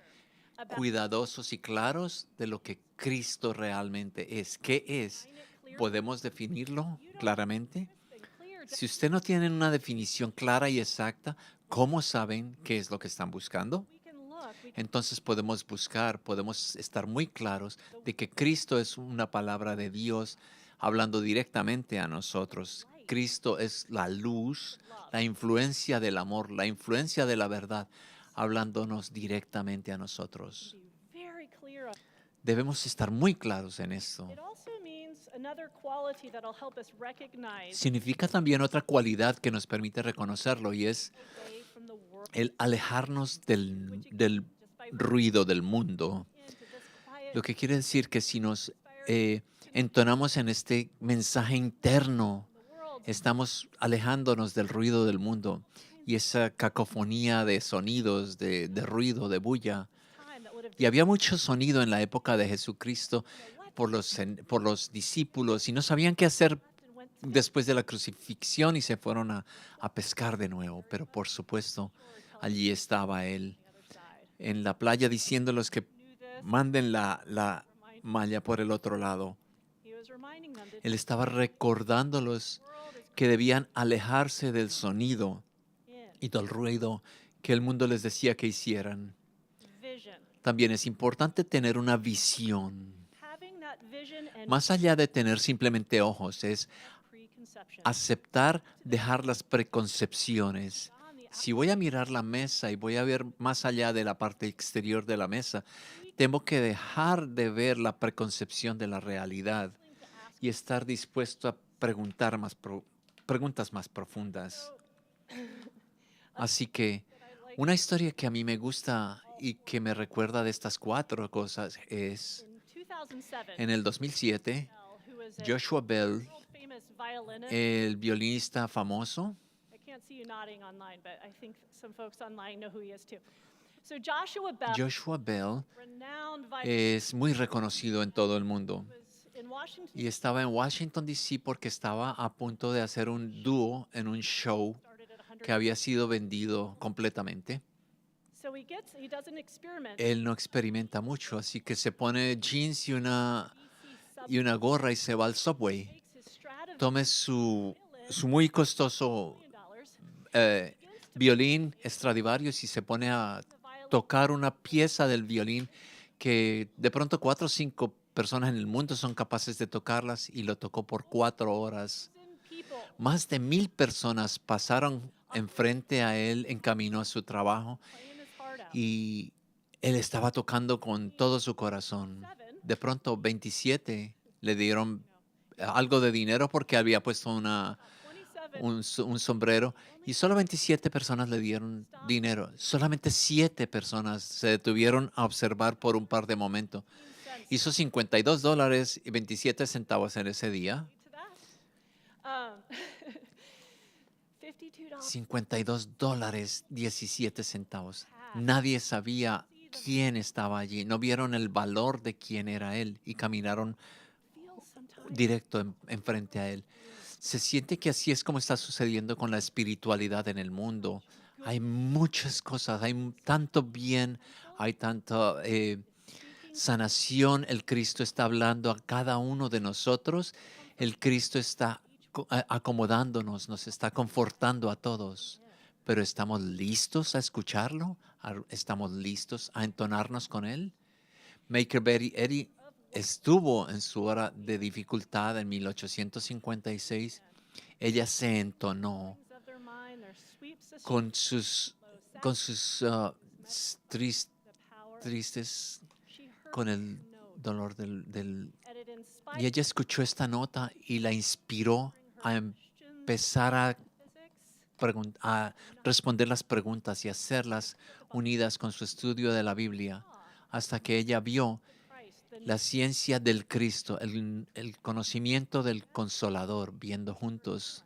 about cuidadosos y claros de lo que Cristo realmente es. ¿Qué es? define it clearly. ¿Podemos definirlo claramente? And clear Si usted no tiene una definición clara y exacta, ¿cómo saben qué es lo que están buscando? we can look, we can Entonces podemos buscar, podemos estar muy claros de que Cristo es una palabra de Dios hablando directamente a nosotros. Cristo es la luz, la influencia del amor, la influencia de la verdad, hablándonos directamente a nosotros. be very clear on. Debemos estar muy claros en esto. It also means another quality that'll help us recognize Significa también otra cualidad que nos permite reconocerlo y es away from the world el alejarnos del ruido del mundo. into this quiet Lo que quiere decir que si nos entonamos en este mensaje interno, world. estamos alejándonos del ruido del mundo y esa cacofonía de sonidos, de ruido, de bulla. Time that would have Y había mucho sonido en la época de Jesucristo por los discípulos y no sabían qué hacer and went to después de la crucifixión y se fueron a pescar de nuevo. Pero por supuesto, allí estaba Él the other side. en la playa diciéndoles que Knew this. manden la malla por el otro lado. He was reminding them that Él estaba recordándolos the world is que debían alejarse del sonido in y del ruido que el mundo les decía que hicieran. vision. También es importante tener una visión. Having that vision and Más allá de tener simplemente ojos, es preconception. aceptar dejar las preconcepciones. Si voy a mirar la mesa y voy a ver más allá de la parte exterior de la mesa, tengo que dejar de ver la preconcepción de la realidad y estar dispuesto a preguntar preguntas más profundas. Así que una historia que a mí me gusta y que me recuerda de estas 4 cosas es In 2007, en el 2007, who was a Joshua Bell, world-famous violinist. el violinista famoso, I can't see you nodding online, but I think some folks online know who he is too. So Joshua Bell, Joshua Bell renowned violinist, es muy reconocido en todo el mundo was in Washington. y estaba en Washington, D.C. porque estaba a punto de hacer un dúo en un show Started at 100. que había sido vendido completamente. So he does an experiment. Él no experimenta mucho, así que se pone jeans y una DC gorra y se va al subway. takes his Stradivarius Tome su muy costoso $1 violín Stradivarius y se pone a tocar una pieza del violín que de pronto 4 o 5 personas en el mundo son capaces de tocarlas y lo tocó por 4 horas. people Más de 1000 personas pasaron enfrente a él en camino a su trabajo playing his heart out. y él estaba tocando con todo su corazón. De pronto 27 le dieron algo de dinero porque había puesto 27 un sombrero y solo 27 personas le dieron dinero. Solamente 7 personas se detuvieron a observar por un par de momentos. cents Hizo $52 y 27 centavos en ese día. to that. $52 $52, 17 centavos. Nadie sabía quién estaba allí. No vieron el valor de quién era él y caminaron feels sometimes. directo enfrente a él. Se siente que así es como está sucediendo con la espiritualidad en el mundo. Hay muchas cosas, hay tanto bien, hay tanta sanación. El Cristo está hablando a cada uno de nosotros. El Cristo está acomodándonos, nos está confortando a todos. Pero ¿estamos listos a escucharlo? ¿Estamos listos a entonarnos con Él? Maker Betty Eddy estuvo en su hora de dificultad en 1856. Ella se entonó Things of their mind, their sweep system, con sus, low sex, the power. tristes, She heard con el this note, dolor and it y inspired ella escuchó esta nota y la inspiró a questions, empezar physics, a responder las preguntas y hacerlas unidas con su estudio de la Biblia, hasta que ella vio Christ, the la ciencia del Cristo, el conocimiento del Consolador, viendo juntos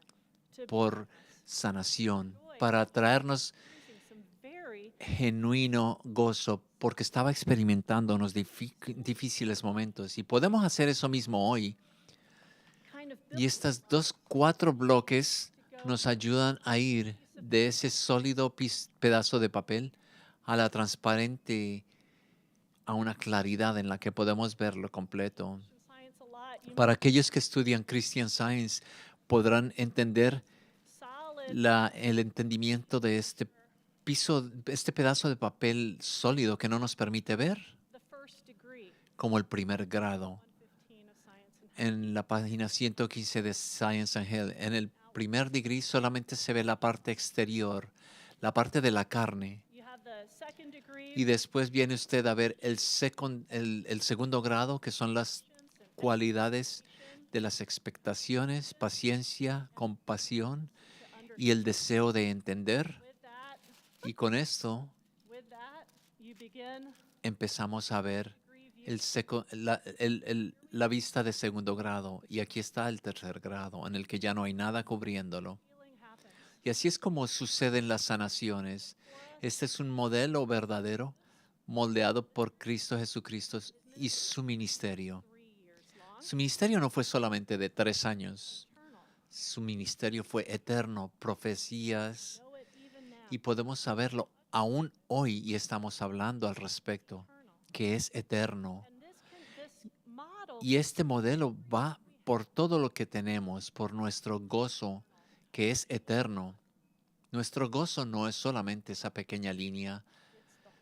to por sanación, para traernos using some very genuino gozo, porque estaba experimentando unos difíciles momentos. Y podemos hacer eso mismo hoy. kind of Y estas 4 bloques nos ayudan a ir de ese sólido pedazo de papel a la transparente, a una claridad en la que podemos verlo completo. science a lot. You Para aquellos que estudian Christian Science, podrán entender solid el entendimiento de este pedazo de papel sólido que no nos permite ver, the first degree, como el primer grado. 115 of Science and Health. En la página 115 de Science and Health, en el primer degree solamente se ve la parte exterior, la parte de la carne. You have the second degree, Y después viene usted a ver el segundo grado, que son las cualidades de las expectaciones, paciencia, compasión y el deseo de entender. Y con esto with that, you begin empezamos a ver la vista de segundo grado. Y aquí está el tercer grado, en el que ya no hay nada cubriéndolo. healing happens. Y así es como suceden las sanaciones. Este es un modelo verdadero, moldeado por Cristo Jesucristo y su ministerio. 3 years long, Su ministerio no fue solamente de 3 años. eternal. Su ministerio fue eterno, profecías, Know it even now. y podemos saberlo aún hoy y estamos hablando al respecto, que es eterno. And this model Y este modelo va por todo lo que tenemos, por nuestro gozo, que es eterno. Nuestro gozo no es solamente esa pequeña línea,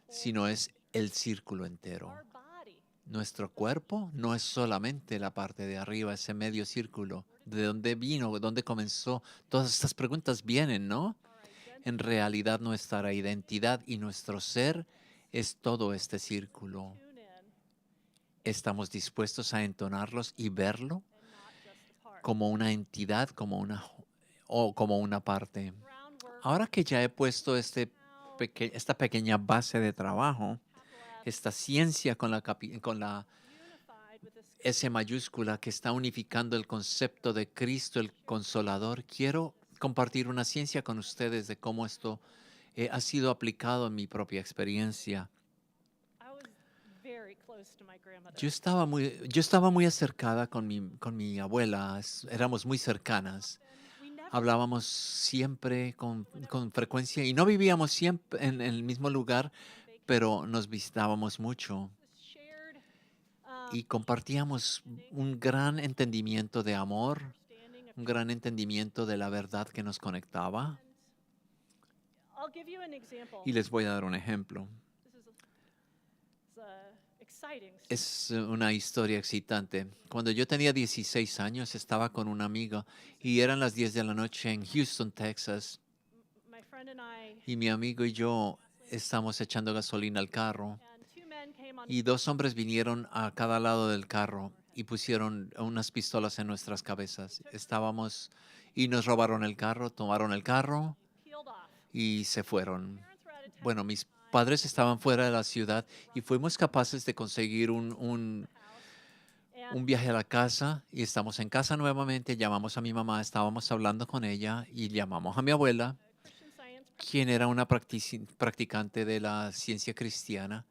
sino es el círculo entero. our body, Nuestro cuerpo no es solamente la parte de arriba, ese medio círculo. ¿De dónde vino? ¿De dónde comenzó? Todas estas preguntas vienen, ¿no? En realidad nuestra identidad y nuestro ser es todo este círculo. tune in ¿Estamos dispuestos a entonarlos y verlo and not just a part. como una entidad, como una parte? Groundwork, Ahora que ya he puesto esta pequeña base de trabajo, capital F, esta ciencia con la unified with this S mayúscula que está unificando el concepto de Cristo, el Consolador, quiero compartir una ciencia con ustedes de cómo esto ha sido aplicado en mi propia experiencia. I was very close to my grandmother. Yo estaba muy acercada con mi abuela, éramos muy cercanas. We never Hablábamos siempre con frecuencia y no vivíamos siempre en el mismo lugar, pero nos visitábamos mucho shared y compartíamos un gran entendimiento de amor, understanding of un gran entendimiento de la verdad que nos conectaba. I'll give you an example. Y les voy a dar un ejemplo. This is exciting. Es una historia excitante. Cuando yo tenía 16 años, estaba con un amigo y eran las 10 de la noche en Houston, Texas. My friend and I, y mi amigo y yo estamos echando gasolina al carro and two men came on y dos hombres vinieron a cada lado del carro y pusieron unas pistolas en nuestras cabezas. Estábamos y nos robaron el carro, tomaron el carro peeled off. y se fueron. Parents were out of town Bueno, mis padres estaban fuera de la ciudad y fuimos capaces de conseguir un and viaje a la casa y estamos en casa nuevamente. Llamamos a mi mamá, estábamos hablando con ella y llamamos a mi abuela, Christian Science quien era una practicante de la ciencia cristiana,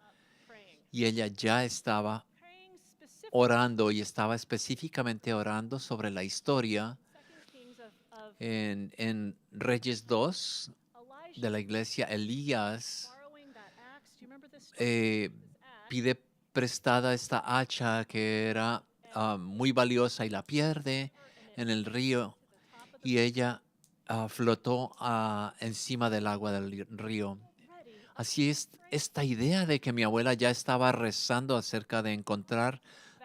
praying. y ella ya estaba Praying specifically orando y estaba específicamente orando sobre la historia 2 Kings of en Reyes 2 Elijah de la iglesia. Elías borrowing that axe. Do you remember this story? eh, This axe pide prestada esta hacha que era muy valiosa y la pierde en el río y ella flotó encima del agua del río. ready. Así es, esta idea de que mi abuela ya estaba rezando acerca de encontrar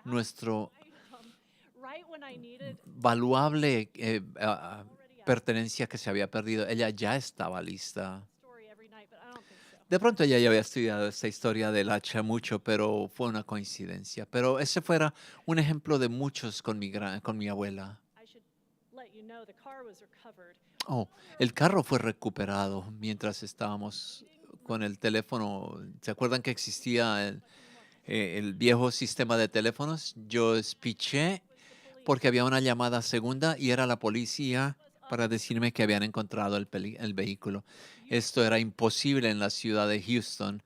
nuestro Item right when I needed valuable already out. pertenencia que se había perdido. Ella ya estaba lista. Story every night, but I don't think so. De pronto ella ya había estudiado esta historia del hacha mucho, pero fue una coincidencia. Pero ese fuera un ejemplo de muchos con mi abuela. I should let you know the car was recovered. Oh, el carro fue recuperado mientras estábamos con el teléfono. ¿Se acuerdan que existía el viejo sistema de teléfonos? Yo espiché porque había una llamada segunda y era la policía para decirme que habían encontrado el vehículo. Esto era imposible en la ciudad de Houston.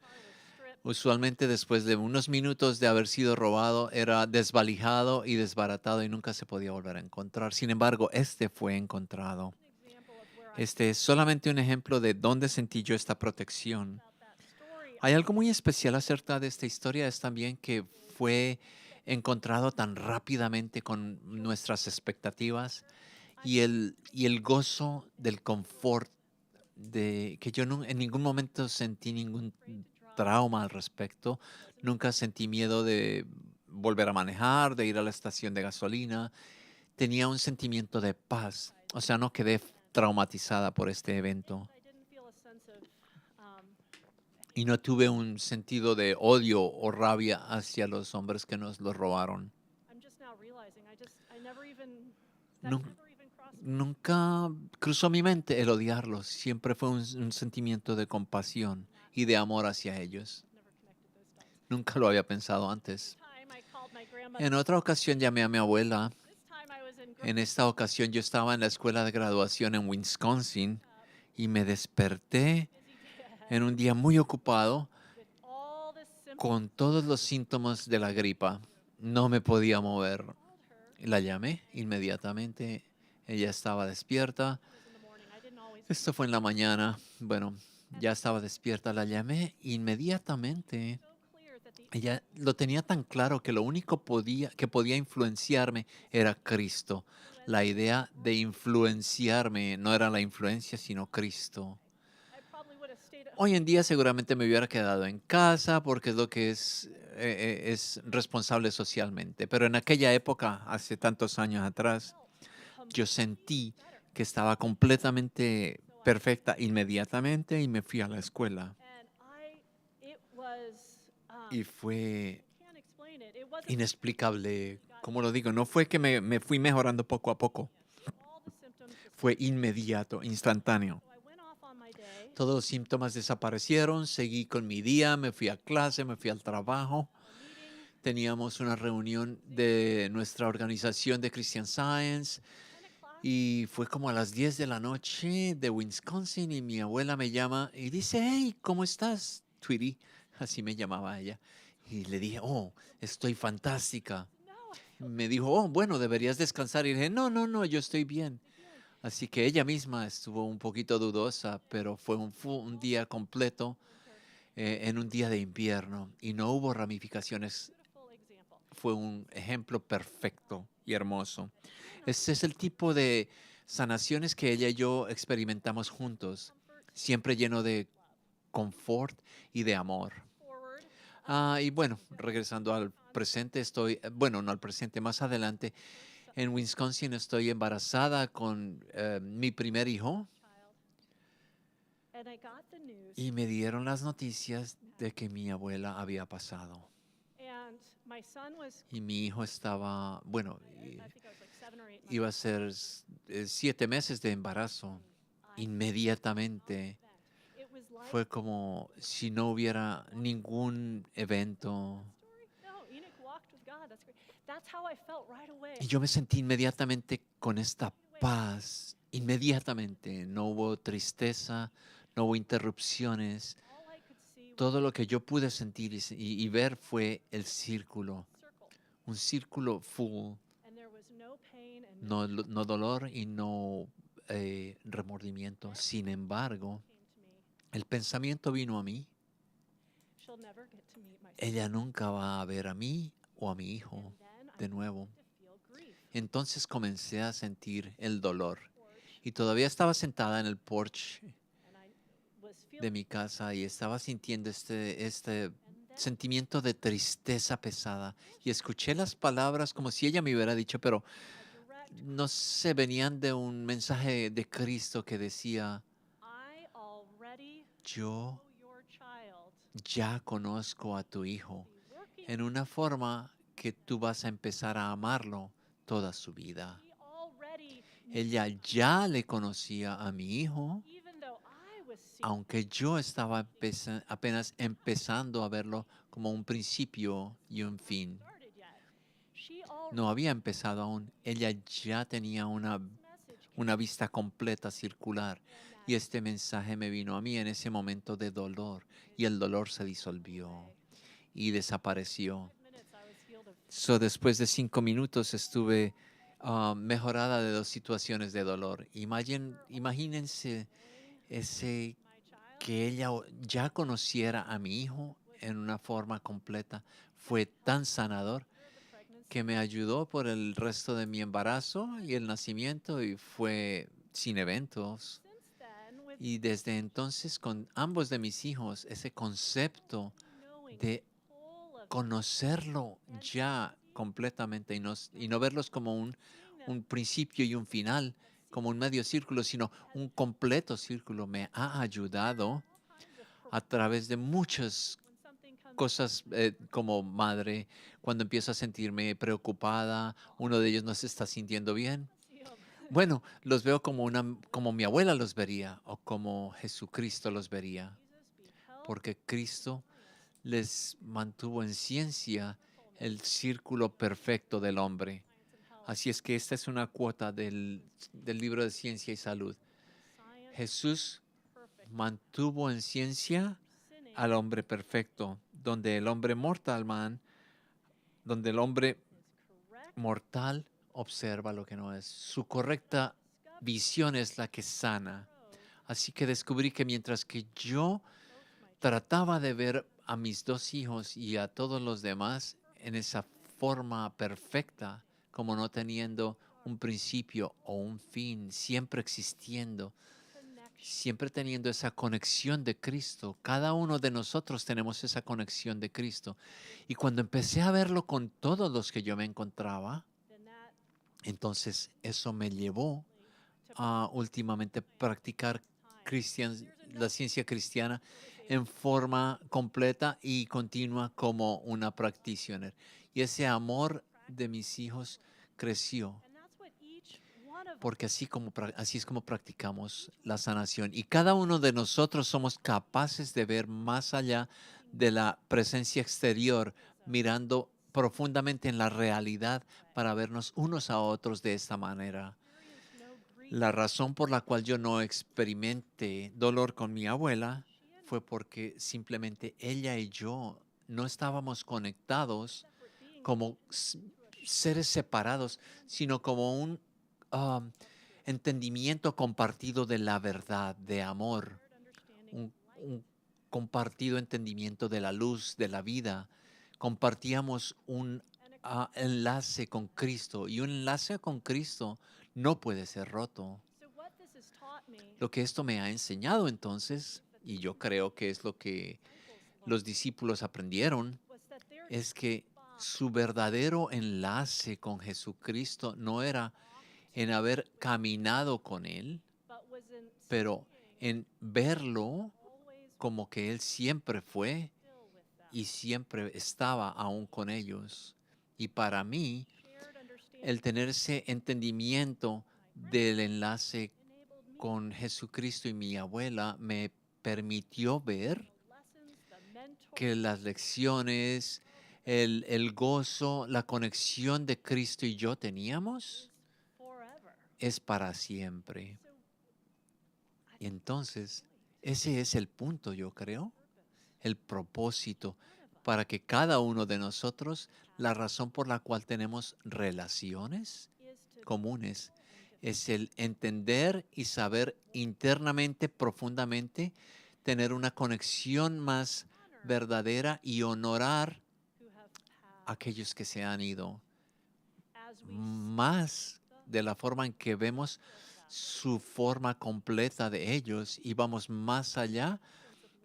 Usualmente después de unos minutos de haber sido robado, era desvalijado y desbaratado y nunca se podía volver a encontrar. Sin embargo, este fue encontrado. Example of where I Este es solamente un ejemplo de dónde sentí yo esta protección. felt that story. Hay algo muy especial acerca de esta historia, es también que fue encontrado tan rápidamente con nuestras expectativas y el gozo del confort de que yo en ningún momento sentí ningún trauma al respecto. Nunca sentí miedo de volver a manejar, de ir a la estación de gasolina. Tenía un sentimiento de paz. O sea, no quedé traumatizada por este evento. I didn't feel a sense of Y no tuve un sentido de odio o rabia hacia los hombres que nos lo robaron. I'm just now realizing I never even Nun- never even crossed Nunca cruzó mi mente el odiarlos. Siempre fue un sentimiento de compasión y de amor hacia ellos. never connected those dots. Nunca lo había pensado antes. Time I called my grandmother. En otra ocasión llamé a mi abuela. This time I was in En esta ocasión yo estaba en la escuela de graduación en Wisconsin y me desperté en un día muy ocupado with all this symptoms. con todos los síntomas de la gripa. No me podía mover. Called her. La llamé inmediatamente. Ella estaba despierta. It was in the morning. I didn't always. Esto fue en la mañana. Bueno, ya estaba despierta. La llamé inmediatamente. So clear that the Ella lo tenía tan claro que lo único que podía influenciarme era Cristo. La idea de influenciarme no era la influencia, sino Cristo. I probably would have stayed at Hoy en día seguramente me hubiera quedado en casa porque es lo que es responsable socialmente. Pero en aquella época, hace tantos años atrás, yo sentí que estaba completamente perfecta inmediatamente y me fui a la escuela. and it was Y fue can't explain it. It wasn't inexplicable. Como lo digo, no fue que me fui mejorando poco a poco. all the symptoms. Fue inmediato, instantáneo. So I went off on my day. Todos los síntomas desaparecieron, seguí con mi día, me fui a clase, me fui al trabajo. Teníamos una reunión de nuestra organización de Christian Science 10 o'clock. y fue como a las 10 de la noche de Wisconsin y mi abuela me llama y dice, hey, ¿cómo estás, Tweety? Así me llamaba ella. Y le dije, oh, estoy fantástica. No, Me dijo, oh, bueno, deberías descansar. Y dije, no, yo estoy bien. Así que ella misma estuvo un poquito dudosa, pero fue un día completo en un día de invierno y no hubo ramificaciones. beautiful example. Fue un ejemplo perfecto y hermoso. Este es el tipo de sanaciones que ella y yo experimentamos juntos, siempre lleno de confort y de amor. Forward. Y bueno, regresando al presente, bueno, no al presente, más adelante, en Wisconsin estoy embarazada con mi primer hijo. Child. and I got the news, Y me dieron las noticias de que mi abuela había pasado. and my son was, Y mi hijo estaba, bueno, I think I was like 7 or 8 months iba a ser 7 meses de embarazo. Inmediatamente It was like fue como si no hubiera ningún evento. story. No, Enoch walked with God. That's great. That's how I felt right away. Y yo me sentí inmediatamente con esta paz. Inmediatamente. No hubo tristeza, no hubo interrupciones. All I could see was Todo lo que yo pude sentir y ver fue el círculo. a circle, Un círculo full. and there was no pain and No dolor y no remordimiento. Sin embargo, came to me. el pensamiento vino a mí. She'll never get to meet my son. Ella nunca va a ver a mí o a mi hijo And then I de nuevo. began to feel grief. Entonces comencé a sentir el dolor. Y todavía estaba sentada en el porche And I was de feeling, mi casa y estaba sintiendo este and then sentimiento de tristeza pesada. Y escuché las palabras como si ella me hubiera dicho, pero a direct, no se venían de un mensaje de Cristo que decía, I already yo know your child ya conozco a tu hijo be working. en una forma que tú vas a empezar a amarlo toda su vida. He already, Ella ya le conocía a mi hijo, even though I was seeing aunque yo estaba apenas empezando a verlo como un principio y un fin. started yet. She already No había empezado aún. Ella ya tenía message una vista completa circular. Y este mensaje me vino a mí en ese momento de dolor. Y el dolor se disolvió y desapareció. 5 minutes I was healed of Después de 5 minutos estuve mejorada de 2 situaciones de dolor. Imagínense ese my child. que ella ya conociera a mi hijo en una forma completa. Fue tan sanador The pregnancy. que me ayudó por el resto de mi embarazo y el nacimiento y fue sin eventos. Since then, with Y desde entonces con ambos de mis hijos, ese concepto knowing de whole of conocerlo ya completamente y no verlos como un principio y un final, como un medio círculo, sino un completo círculo, me ha ayudado a través de muchas when something comes cosas como madre, cuando empiezo a sentirme preocupada, uno de ellos no se está sintiendo bien. see 'em. Bueno, los veo como mi abuela los vería o como Jesucristo los vería, Jesus beheld porque Cristo les mantuvo en ciencia el círculo perfecto del hombre. science and health. Así es que esta es una cuota del libro de Ciencia y Salud. Science Jesús perfect. mantuvo en ciencia Sinning al hombre perfecto, donde el hombre mortal observa lo que no es. Su correcta visión es la que sana. Así que descubrí que mientras que yo trataba de ver a mis 2 hijos y a todos los demás en esa forma perfecta, como no teniendo un principio o un fin, siempre existiendo, connection. siempre teniendo esa conexión de Cristo. Cada uno de nosotros tenemos esa conexión de Cristo. Y cuando empecé a verlo con todos los que yo me encontraba, Then that entonces eso me llevó to a últimamente practicar la ciencia cristiana en forma completa y continua como una practitioner. Y ese amor de mis hijos creció, and that's what each one of us porque así es como practicamos la sanación. Y cada uno de nosotros somos capaces de ver más allá de la presencia exterior, mirando profundamente en la realidad para vernos unos a otros de esta manera. experience no grief. La razón por la cual yo no experimenté dolor con mi abuela fue porque simplemente ella y yo no estábamos conectados Separate beings como seres separados, sino como un entendimiento compartido de la verdad, de amor, shared understanding un compartido entendimiento de la luz, de la vida. Compartíamos un enlace con Cristo y un enlace con Cristo no puede ser roto. So what this has taught me Lo que esto me ha enseñado entonces, y yo creo que es lo que los discípulos aprendieron, was that their es que su verdadero enlace con Jesucristo no era en haber caminado con Él, but was in pero en verlo always como que Él siempre fue still with them. y siempre estaba aún con ellos. Y para mí, Shared understanding el tener ese entendimiento del enlace enabled me con Jesucristo y mi abuela me permitió ver the lessons, the mentor que las lecciones, el gozo, la conexión de Cristo y yo teníamos is forever. es para siempre. So Y entonces, ese es el punto, yo creo, el propósito para que cada uno de nosotros, la razón por la cual tenemos relaciones is to comunes, es el entender y saber internamente, profundamente, tener una conexión más verdadera y honorar who have passed a aquellos que se han ido, as we más de la forma en que vemos su forma completa de ellos y vamos más allá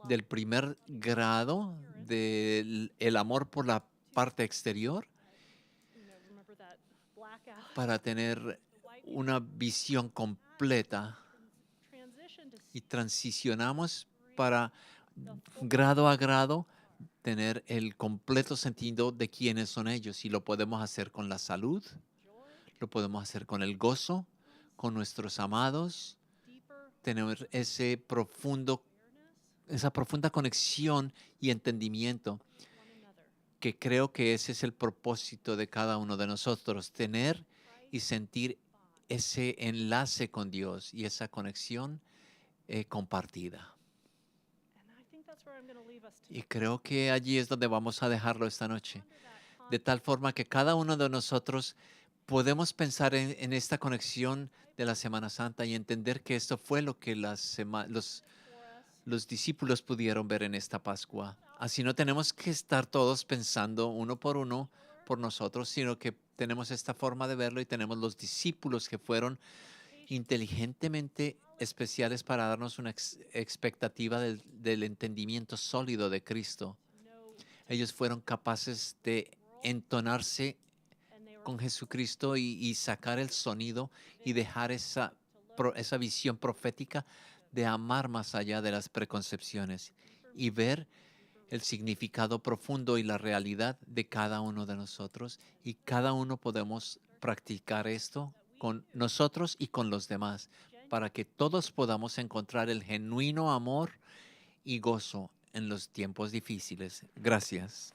del primer grado del el amor por la parte exterior remember that blackout para tener una visión completa transition to y transicionamos para grado a grado tener el completo sentido de quiénes son ellos y lo podemos hacer con la salud, lo podemos hacer con el gozo, con nuestros amados, deeper tener esa profunda conexión y entendimiento one another. que creo que ese es el propósito de cada uno de nosotros, tener y sentir ese enlace con Dios y esa conexión compartida. And I think that's where I'm going to leave us Y today. creo que allí es donde vamos a dejarlo esta noche, Under that de tal forma que cada uno de nosotros podemos pensar en esta conexión de la Semana Santa y entender que esto fue lo que los discípulos pudieron ver en esta Pascua. Así no tenemos que estar todos pensando uno por nosotros, sino que tenemos esta forma de verlo y tenemos los discípulos que fueron inteligentemente especiales para darnos una expectativa del entendimiento sólido de Cristo. Ellos fueron capaces de entonarse con Jesucristo y sacar el sonido y dejar esa visión profética de amar más allá de las preconcepciones y ver el significado profundo y la realidad de cada uno de nosotros. Y cada uno podemos practicar esto con nosotros y con los demás para que todos podamos encontrar el genuino amor y gozo en los tiempos difíciles. Gracias.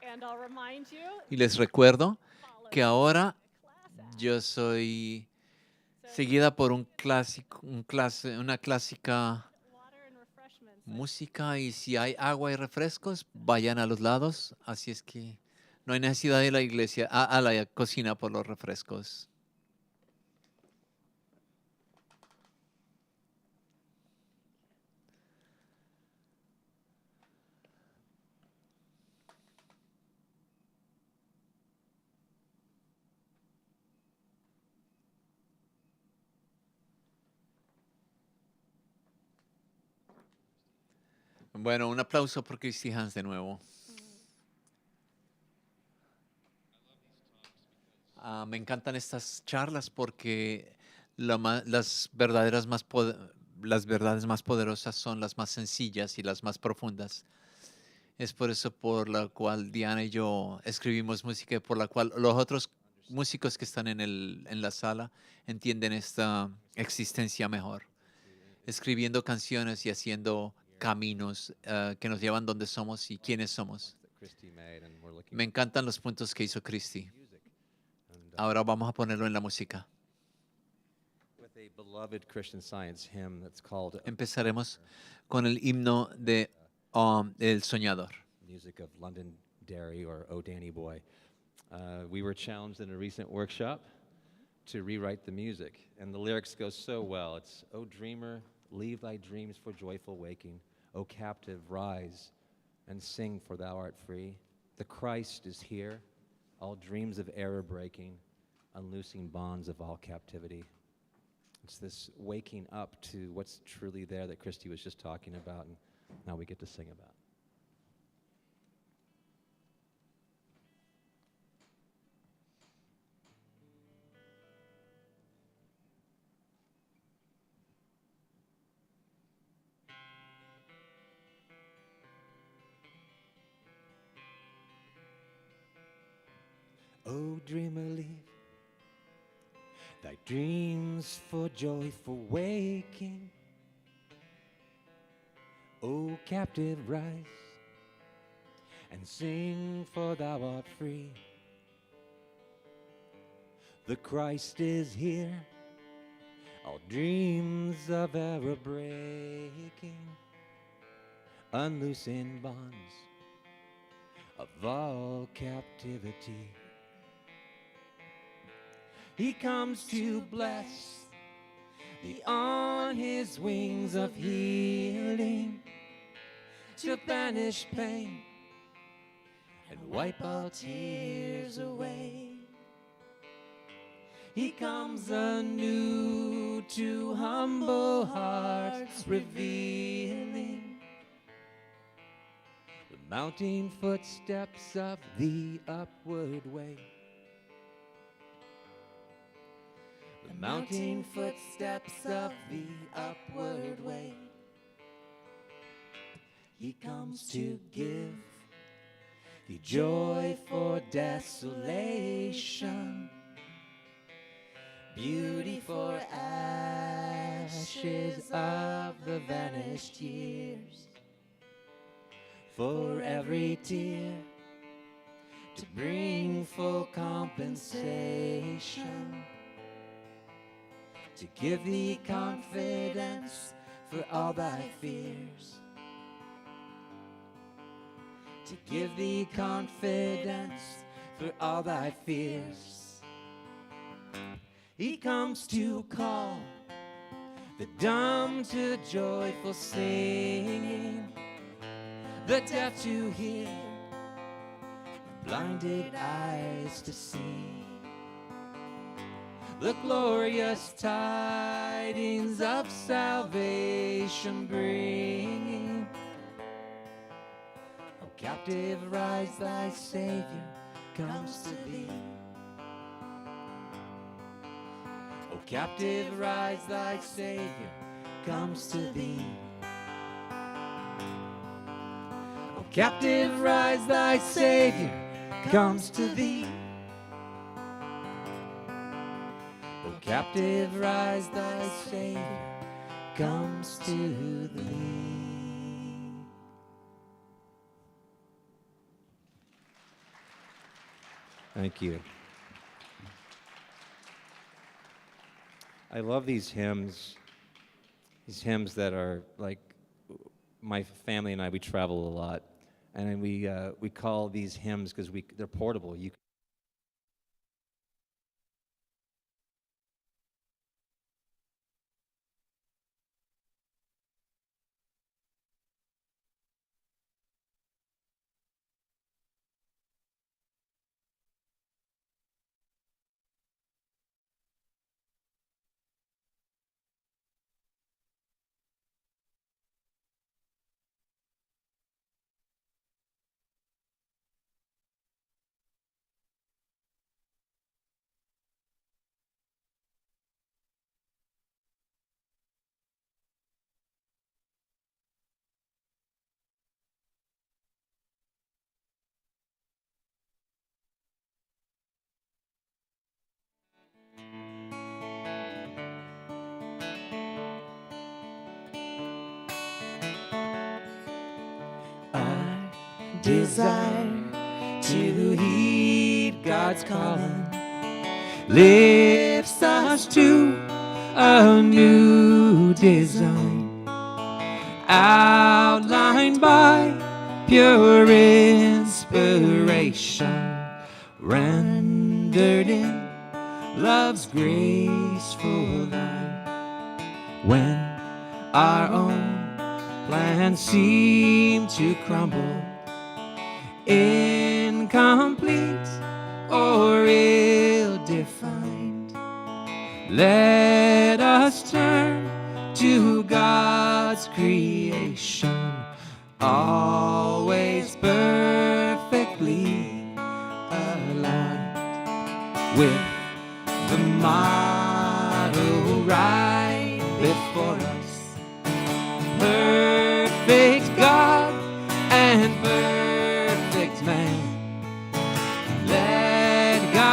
And I'll remind you, Y les recuerdo que ahora class act. yo soy seguida por una clásica Water and refreshments. música y si hay agua y refrescos, vayan a los lados. Así es que no hay necesidad de ir a la iglesia, a la cocina por los refrescos. Bueno, un aplauso por Christie Hanzlik de nuevo. Me encantan estas charlas porque las verdades más poderosas son las más sencillas y las más profundas. Es por eso por la cual Diana y yo escribimos música y por la cual los otros músicos que están en la sala entienden esta existencia mejor. Escribiendo canciones y haciendo caminos que nos llevan donde somos y quiénes somos. Me encantan los puntos que hizo Christie. Ahora vamos a ponerlo en la música. Empezaremos con el himno de El Soñador. Music of Londonderry or Oh Danny Boy. We were challenged in a recent workshop to rewrite the music, and the lyrics go so well. It's, "O dreamer, leave thy dreams for joyful waking. O captive, rise and sing, for thou art free. The Christ is here, all dreams of error breaking, unloosing bonds of all captivity." It's this waking up to what's truly there that Christie was just talking about, and now we get to sing about. Oh, dreamer, leave thy dreams for joyful waking. O captive, rise and sing, for thou art free. The Christ is here, all dreams of error breaking, unloosing bonds of all captivity. He comes to bless thee on his wings of healing, to banish pain and wipe all tears away. He comes anew to humble hearts, revealing the mounting footsteps of the upward way. The mounting footsteps of the upward way. He comes to give thee joy for desolation, beauty for ashes of the vanished years, for every tear to bring full compensation, to give thee confidence for all thy fears, to give thee confidence for all thy fears. He comes to call the dumb to joyful singing, the deaf to hear, the blinded eyes to see, the glorious tidings of salvation bringing. O captive, rise, thy Savior comes to thee. O captive, rise, thy Savior comes to thee. O captive, rise, thy Savior comes to thee. O captive, rise, thy Savior comes to thee. Thank you. I love these hymns that are like, my family and I, we travel a lot, and we call these hymns because they're portable. You desire to heed God's calling lifts us to a new design, outlined by pure inspiration, rendered in love's graceful light. When our own plans seem to crumble, incomplete or ill-defined, let us turn to God's creation, always perfectly aligned, with the motto right before us: perfect God and perfect man. Let God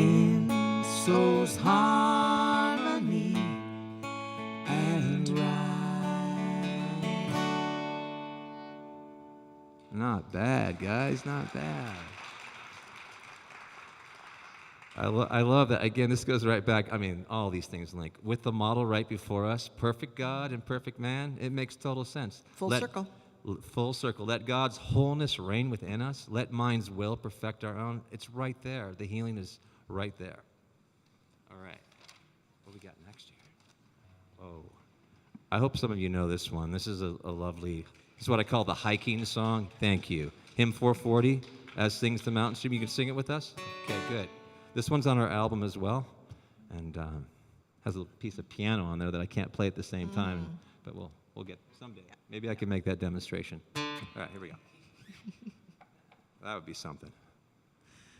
in soul's harmony and right. Not bad, guys, not bad. I love that. Again, this goes right back. I mean, all these things, like with the model right before us, perfect God and perfect man, it makes total sense. Full circle. Full circle. Let God's wholeness reign within us. Let mind's will perfect our own. It's right there. The healing is right there. All right. What do we got next year? Oh. I hope some of you know this one. This is a lovely, this is what I call the hiking song. Thank you. Hymn 440, As Sings the Mountain Stream. You can sing it with us? Okay, good. This one's on our album as well, and has a piece of piano on there that I can't play at the same time, but we'll get someday. Maybe I can make that demonstration. All right, here we go. That would be something.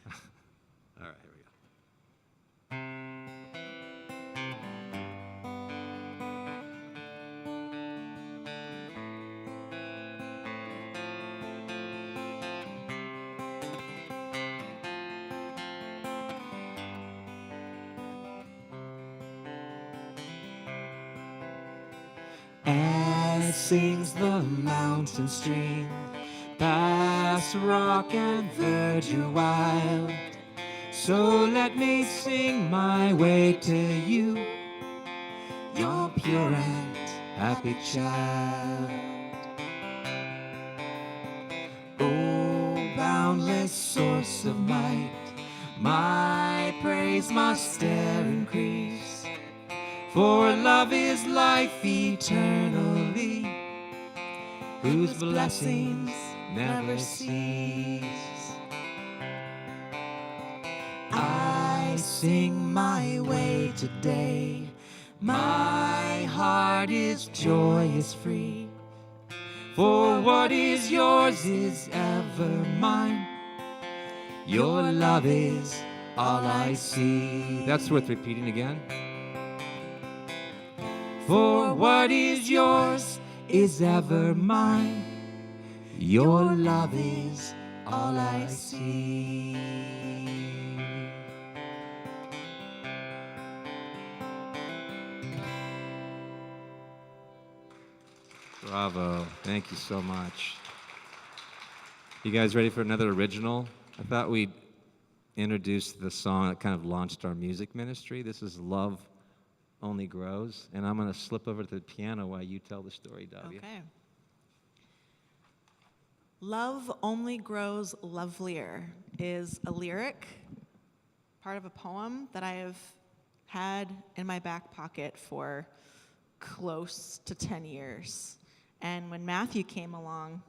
All right, here we go. As sings the mountain stream, past rock and verdure wild, so let me sing my way to you, your pure and happy child. Oh, boundless source of might, my praise must e'er increase, for love is life eternally, whose blessings never cease. I sing my way today, my heart is joyous free, for what is yours is ever mine, your love is all I see. That's worth repeating again. For what is yours is ever mine, your love is all I see. Bravo. Thank you so much. You guys ready for another original? I thought we'd introduce the song that kind of launched our music ministry. This is Love Only Grows, and I'm going to slip over to the piano while you tell the story, Davya. Okay. Love Only Grows Lovelier is a lyric, part of a poem that I have had in my back pocket for close to 10 years. And when Matthew came along,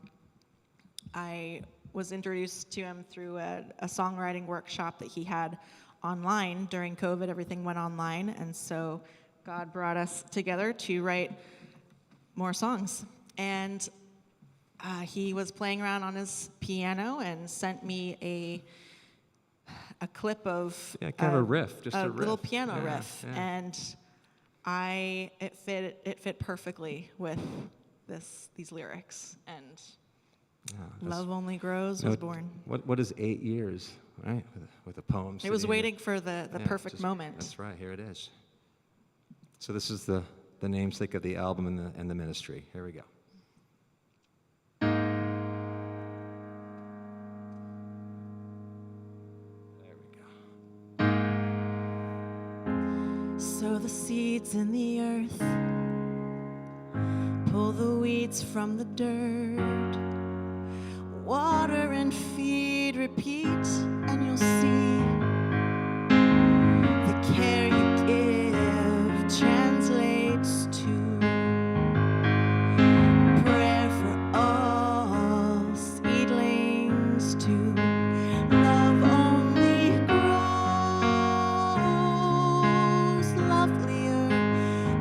I was introduced to him through a songwriting workshop that he had online. During COVID, everything went online, and so God brought us together to write more songs. And he was playing around on his piano and sent me a clip of Yeah, kind of a riff, just a riff. little piano Yeah, riff, yeah. and it fit perfectly with these lyrics. And Yeah, that's- Love Only Grows was born. What is 8 years, right? With a poem. It was sitting here. waiting for the Yeah, perfect moment. That's right. Here it is. So this is the namesake of the album and the ministry. Here we go. There we go. Sow the seeds in the earth, pull the weeds from the dirt, water and feed, repeat, and you'll see the care you give translates to prayer for all seedlings to love only grows lovelier,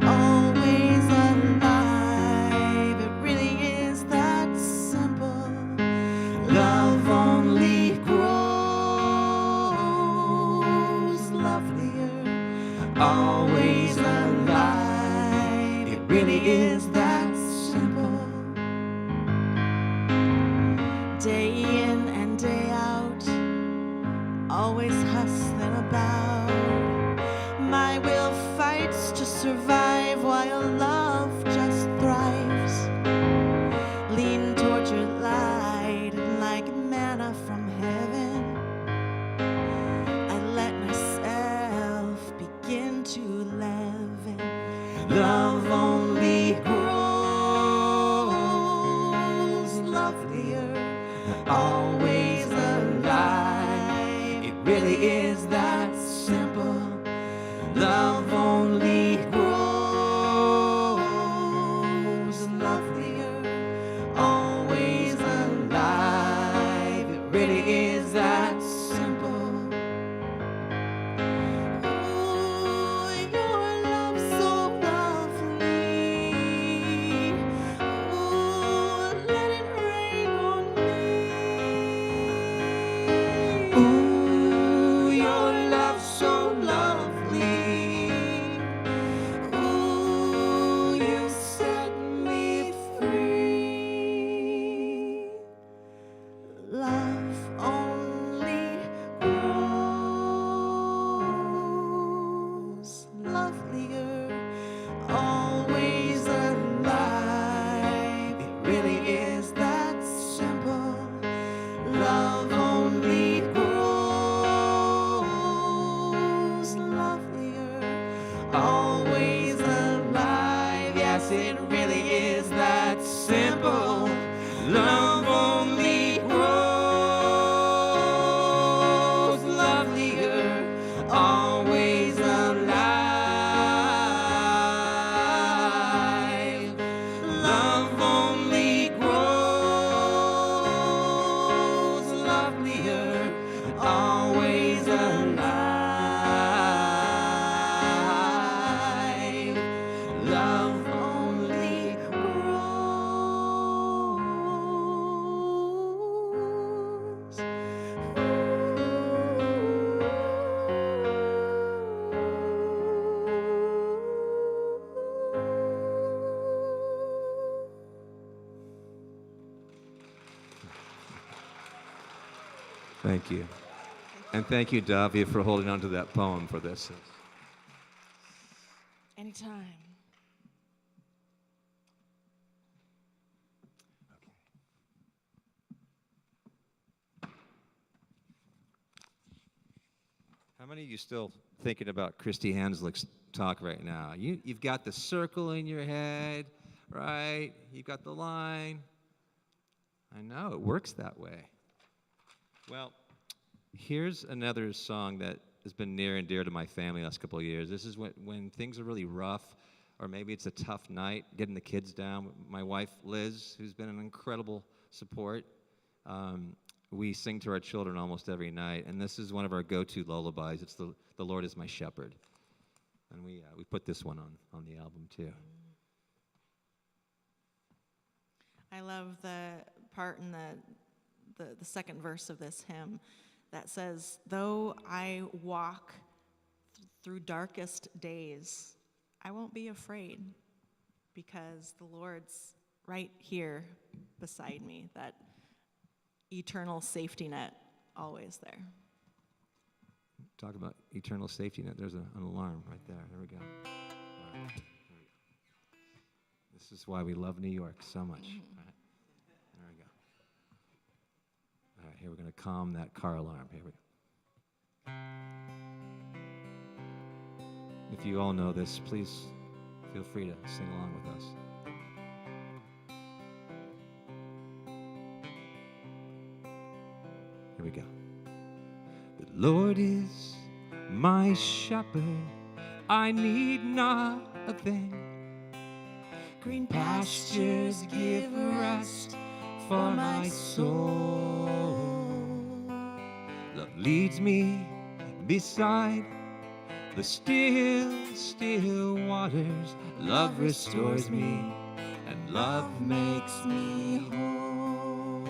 always alive. It really is that simple. Love only grows lovelier, always alive. It really is that simple. Day in and day out, always hustling about. survive while love just thrives. Lean toward your light like manna from heaven. I let myself begin to leaven. Love only grows lovelier, always alive. It really is that simple. Love only grows lovelier, always alive. It really is that simple. Ooh, your love's so lovely. Ooh, let it rain on me. Ooh, your love's so lovely. Ooh, you set me free. Love only grows lovelier, always alive. It really is that simple. Love only grows lovelier, always alive. Yes, it really is that simple. Love only grows lovelier, always alive. Love only grows lovelier, always alive. Love only grows. Thank you. And thank you, Davya, for holding on to that poem for this. Anytime. How many of you still thinking about Christie Hanzlik's talk right now? You've got the circle in your head, right? You've got the line. I know, it works that way. Well, here's another song that has been near and dear to my family the last couple of years. This is when things are really rough, or maybe it's a tough night, getting the kids down. My wife, Liz, who's been an incredible support, we sing to our children almost every night, and this is one of our go-to lullabies. It's the Lord is my shepherd. And we put this one on the album, too. I love the part in the second verse of this hymn that says, though I walk through darkest days, I won't be afraid because the Lord's right here beside me, that eternal safety net always there. Talk about eternal safety net. There's an alarm right there. There we go. All right. This is why we love New York so much. All right. There we go. All right, here we're going to calm that car alarm. Here we go. If you all know this, please feel free to sing along with us. Here we go. The Lord is my shepherd, I need not a thing. Green pastures give rest for my soul. Love leads me beside the still, still waters. Love restores me, and love makes me whole.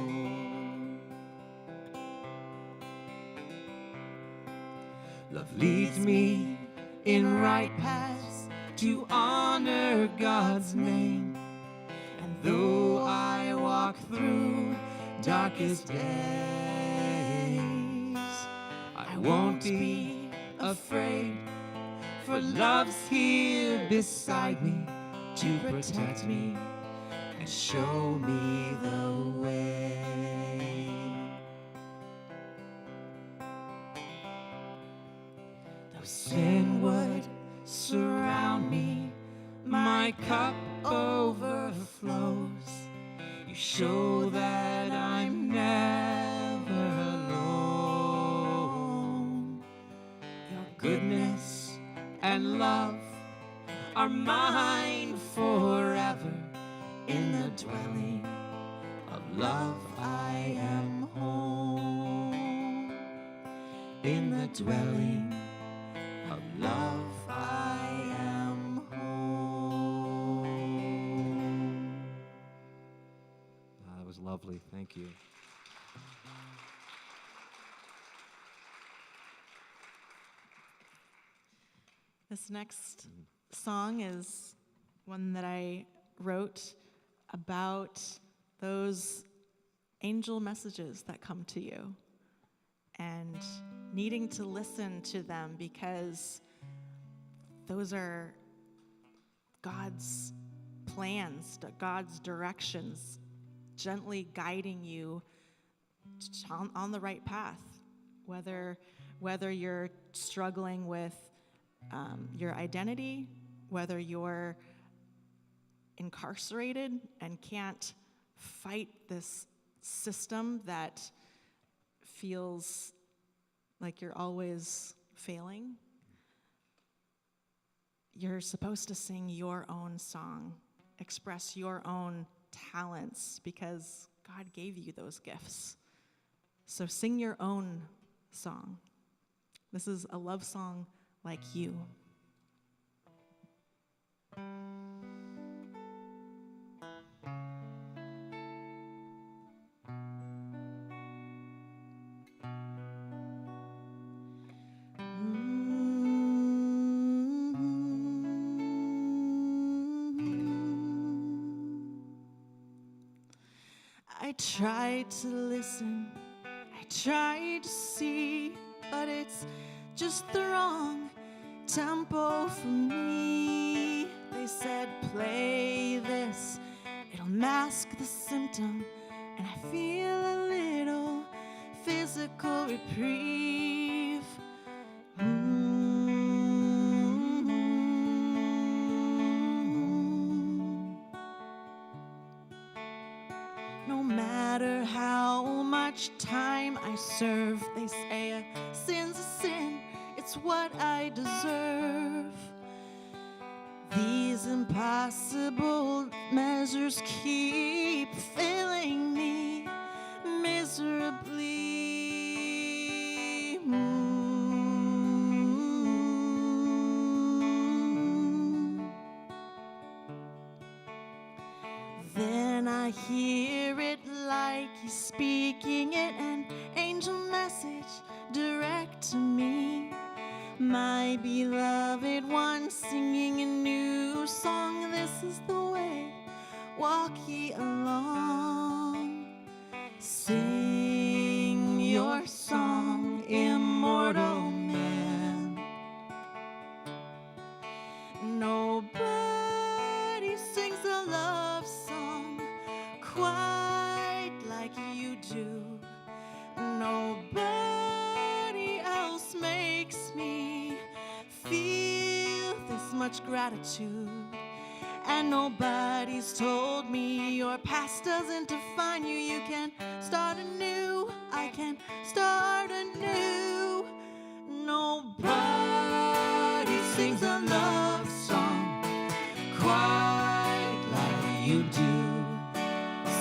Love leads me in right paths to honor God's name. And though I walk through darkest days, I won't be afraid, for love's here beside me to protect me and show me the way. Though sin would surround me, my cup overflows. You show that I'm never alone. Your goodness and love are mine forever. In the dwelling of love I am home. In the dwelling of love I am home. That was lovely. Thank you. This next song is one that I wrote about those angel messages that come to you and needing to listen to them because those are God's plans, God's directions, gently guiding you on the right path, whether you're struggling with your identity, whether you're incarcerated and can't fight this system that feels like you're always failing. You're supposed to sing your own song, express your own talents, because God gave you those gifts. So sing your own song. This is a love song like you. I tried to listen, I tried to see, but it's just the wrong tempo for me. They said, play this, it'll mask the symptom, and I feel a little physical reprieve. No matter how much time I serve, they say a sin's a sin, it's what I deserve. These impossible measures keep filling me miserably. Then I hear it like he's speaking it, an angel message direct to me. My beloved one singing a new song. This is the way, walk ye along. Sing your song, immortal man. Nobody sings a love song quite like you do. Nobody else makes me feel this much gratitude. And nobody's told me your past doesn't define you. You can start anew, I can start anew. Nobody sings a love song quite like you do.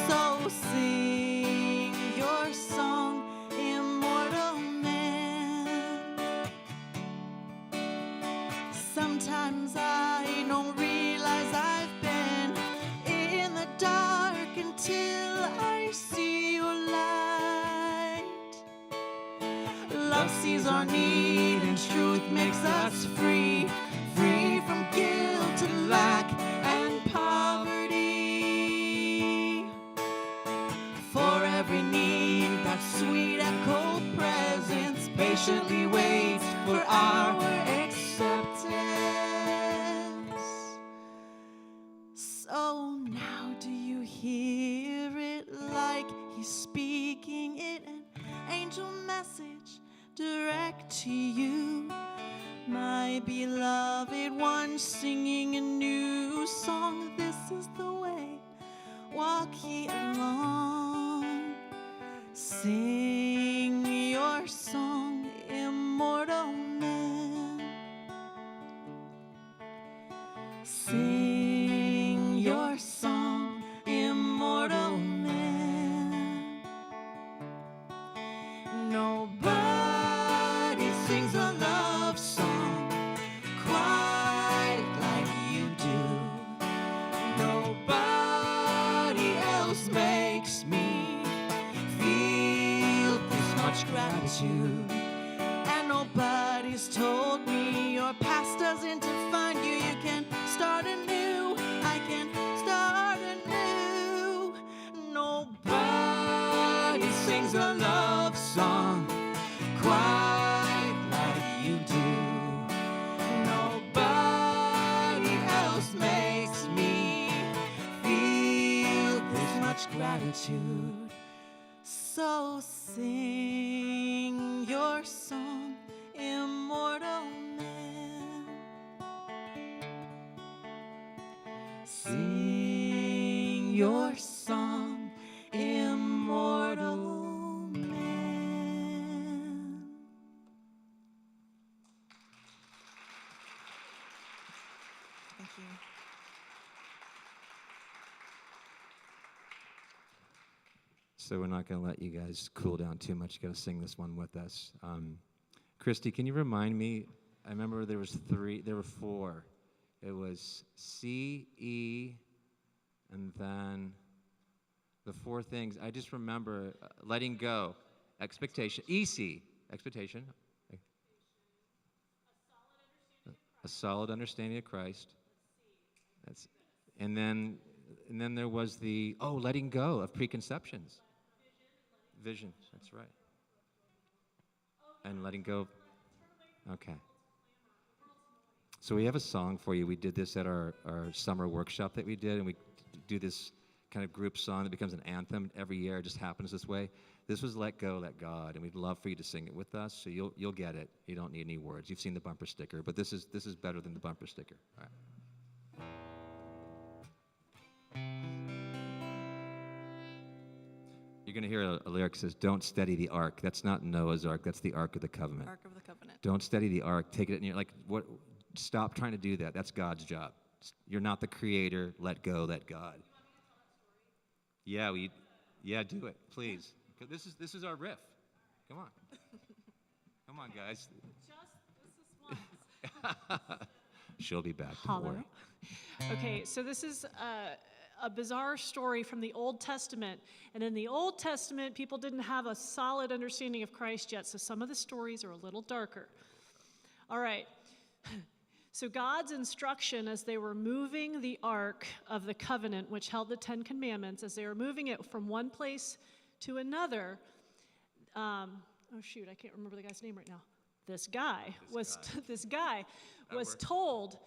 So sing your song, immortal man. Sometimes I don't realize I've been in the dark until I see your light. Love sees our need and truth makes us free, free from guilt and lack and poverty. For every need, that sweet echo presence patiently waits for our acceptance. my beloved one, singing a new song. This is the way, walk ye along. Sing your song, immortal man. Sing your song, immortal man. Nobody sings a love song quite like you do. Nobody else makes me feel this much gratitude. And nobody's told me your past doesn't define you. You can start anew. I can start anew. Nobody sings a love song quite like you do. Nobody else makes me feel this much gratitude. So sing your song, immortal man. Sing your song, immortal man. Thank you. So we're not going to let you guys cool down too much. You got to sing this one with us. Christie, can you remind me? I remember there were four. It was C, E, and then the four things. I just remember letting go, expectation, EC, expectation, a solid understanding of Christ. That's, and then there was the letting go of preconceptions. Vision, that's right. And letting go. Okay. So we have a song for you. We did this at our summer workshop that we did, and we do this kind of group song that becomes an anthem every year. It just happens this way. This was Let Go, Let God, and we'd love for you to sing it with us, so you'll get it. You don't need any words. You've seen the bumper sticker, but this is better than the bumper sticker. All right. You're going to hear a lyric that says, "Don't steady the ark." That's not Noah's ark. That's the Ark of the Covenant. Ark of the Covenant. Don't steady the ark. Take it, and you're like, what? Stop trying to do that. That's God's job. You're not the creator. Let go, let God. Yeah, do it, please. This is our riff. Come on. Come on, guys. Just this is once. She'll be back. Don't worry. Okay, so this is a bizarre story from the Old Testament. And in the Old Testament, people didn't have a solid understanding of Christ yet, so some of the stories are a little darker. All right. So God's instruction as they were moving the Ark of the Covenant, which held the Ten Commandments, as they were moving it from one place to another, I can't remember the guy's name right now. This guy was told,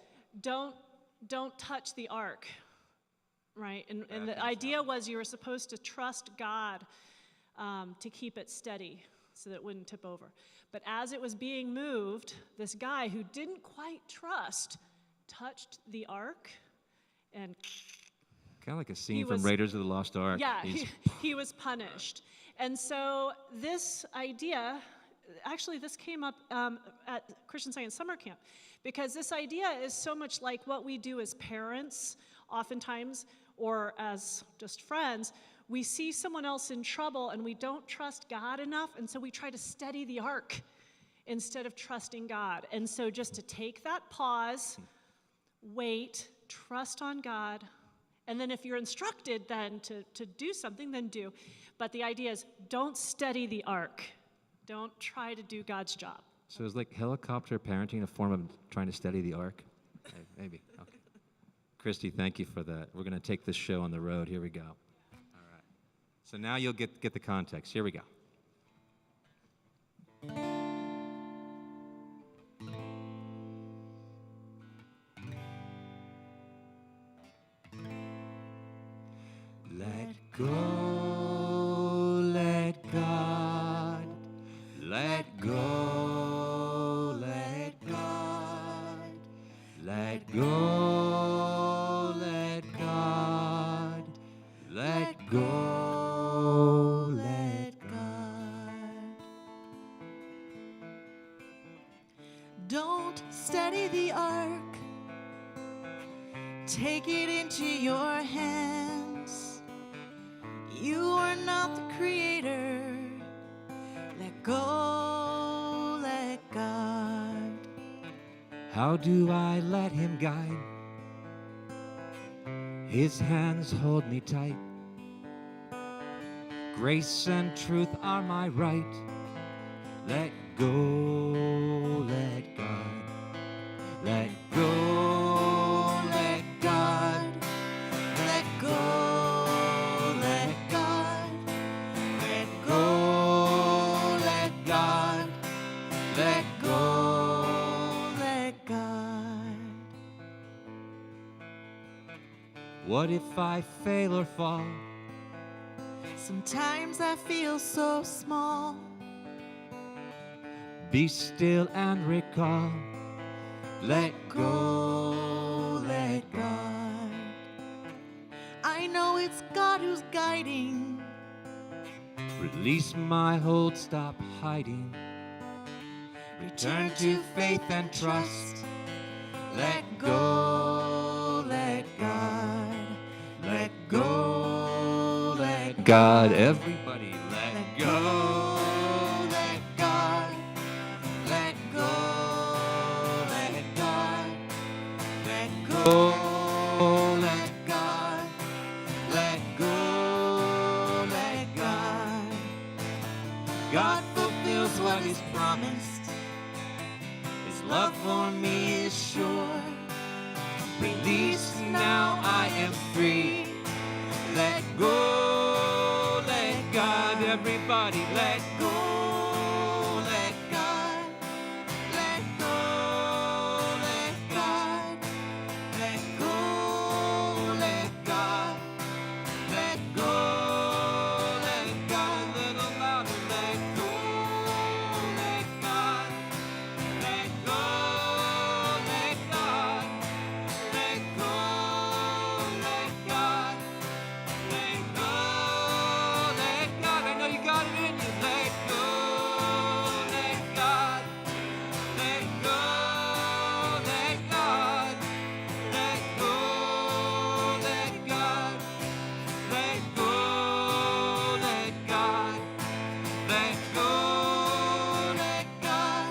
don't touch the Ark, right? And the idea was you were supposed to trust God to keep it steady so that it wouldn't tip over. But as it was being moved, this guy who didn't quite trust touched the Ark, and kind of like a scene from Raiders of the Lost Ark. yeah, he was punished. And so this idea, actually this came up at Christian Science Summer Camp, because this idea is so much like what we do as parents oftentimes, or as just friends. We see someone else in trouble and we don't trust God enough, and so we try to steady the ark instead of trusting God. And so just to take that pause, wait, trust on God, and then if you're instructed then to do something, then do. But the idea is don't steady the ark. Don't try to do God's job. So is like helicopter parenting a form of trying to steady the ark? Maybe. Okay. Christie, thank you for that. We're going to take this show on the road. Here we go. So now you'll get the context. Here we go. Let go, let God, let go, let God. Let go, let God, let go, let God. Don't steady the ark, take it into your hands. You are not the creator. Let go, let God. How do I let him guide? His hands hold me tight. Grace and truth are my right. Let go, let God. Let go, let God. Let go, let God. Let go, let God. Let go, let God. What if I fail or fall? Sometimes I feel so small. Be still and recall. Let go, let God. I know it's God who's guiding. Release my hold, stop hiding. Return to faith and trust. Let go, let God. Let go, let God. Everybody, let go, let God. Let go, let God. Let go, let God. Let go, let God. God fulfills what He's promised. His love for me is sure. Released now, I am free. Let go, let God. Everybody, let go, let God. Let go, let God. Let go, let God. Let go, let God. A little louder. Let go, let God. Let go, let God. Let go, let God. Let go, let God. I know you got it in you. Let go, let God. Let go, let God. Let go, let God. Let go, let God. Let go, let God.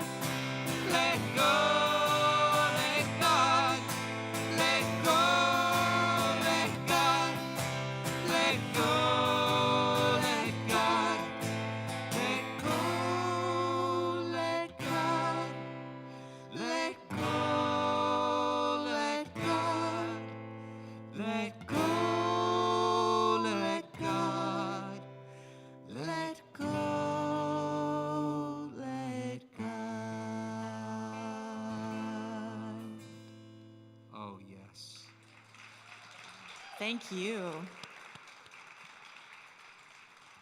Let go, let God. Let go, let God. Let go, let God. Let go, let God. Let go, let God. Let go, let God. Let go, let God. Oh, yes. Thank you.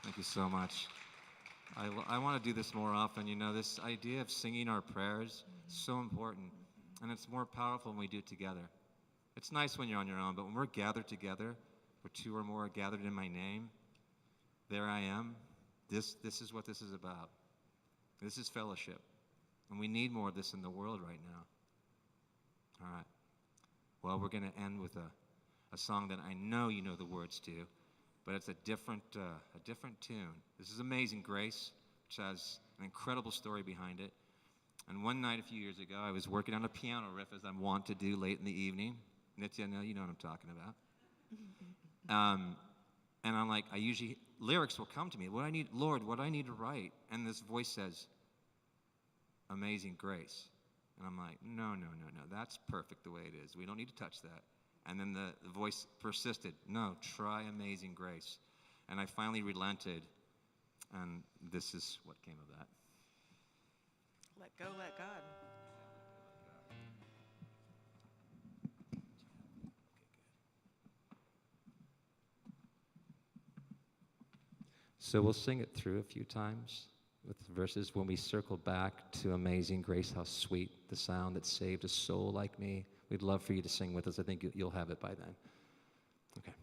Thank you so much. I want to do this more often. You know, this idea of singing our prayers is so important. And it's more powerful when we do it together. It's nice when you're on your own, but when we're gathered together, where two or more are gathered in my name, there I am. This is what this is about. This is fellowship. And we need more of this in the world right now. All right. Well, we're going to end with a song that I know you know the words to, but it's a different tune. This is Amazing Grace, which has an incredible story behind it. And one night a few years ago, I was working on a piano riff, as I'm wont to do late in the evening. Nitya, I know you know what I'm talking about. And I'm like, lyrics will come to me. Lord, what do I need to write? And this voice says, Amazing Grace. And I'm like, no, that's perfect the way it is. We don't need to touch that. And then the voice persisted, no, try Amazing Grace. And I finally relented, and this is what came of that. Let go, let God. So we'll sing it through a few times with verses when we circle back to Amazing Grace, how sweet the sound that saved a soul like me we'd love for you to sing with us. I think you'll have it by then. Okay.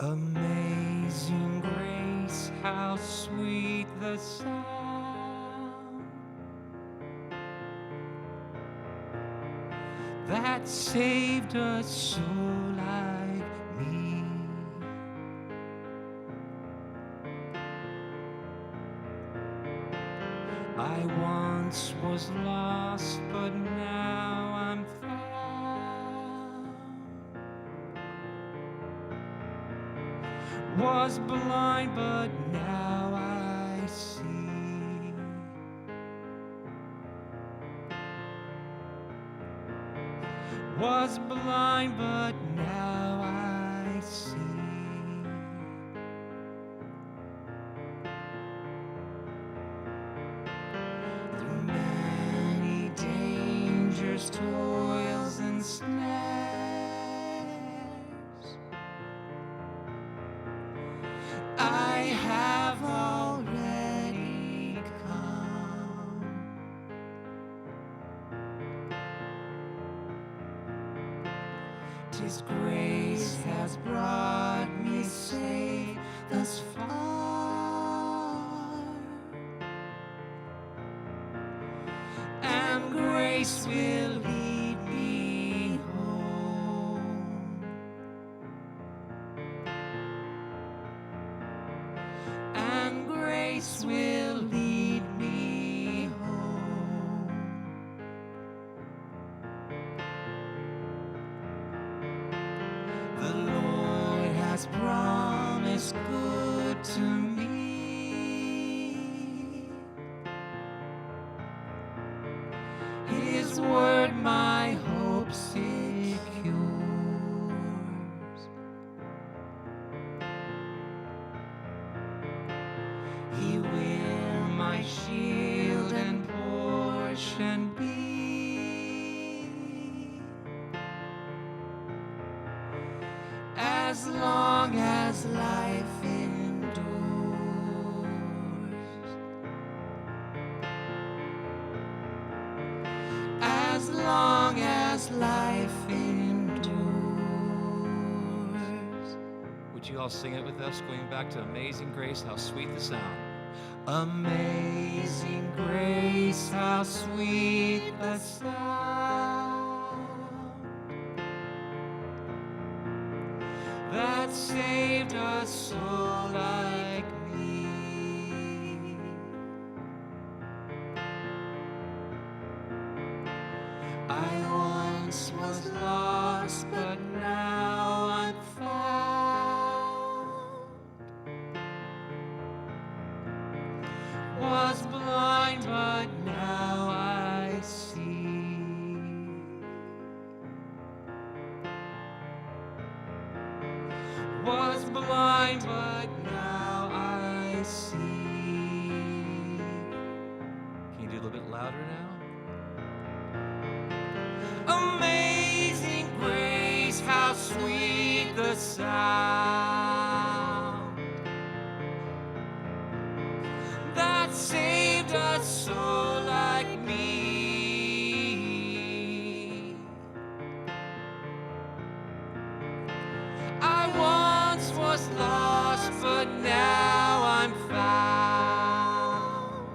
Amazing grace, how sweet the sound that saved a soul like me. I once was lost, but now I'm found. Was blind, but now I see. Was blind, but now I see. Through many dangers, toils, and snares, I have already come. 'Tis grace has brought me safe thus far, and grace will lead me home. And grace will lead me home. The Lord has promised good to me. His word my hope secures. He will my shield and portion be. As long as life endures, as long as life endures. Would you all sing it with us? Going back to Amazing Grace, how sweet the sound. Amazing grace, how sweet the sound that saved a soul like me. I once was lost, but now I'm found. Was blind, but now I see. Was blind, but now I see. Can you do a little bit louder now? Amazing grace, how sweet the sound that saved a soul like me. I once was lost, but now I'm found.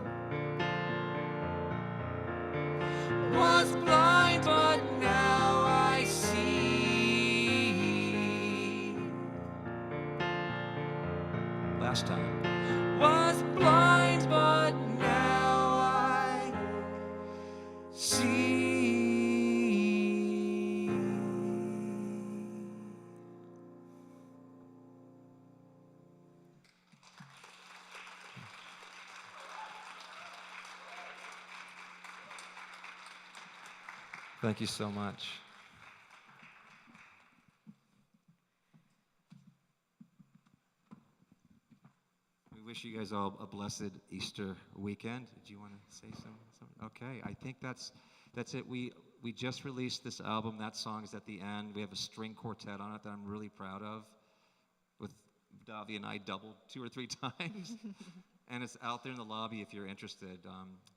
Was blind, but now I see. Last time. Was blind, but now I see. Thank you so much. We wish you guys all a blessed Easter weekend. Did you want to say something? Okay, I think that's it. We just released this album. That song is at the end. We have a string quartet on it that I'm really proud of, with Davya and I doubled 2 or 3 times. And it's out there in the lobby if you're interested.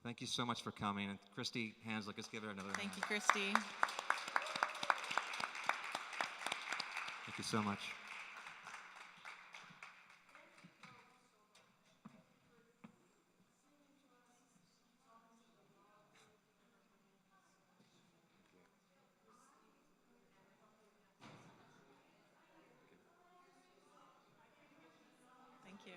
Thank you so much for coming. And Christie Hanzlik, let's give her another Thank hand. you, Christy. Thank you so much. Thank you.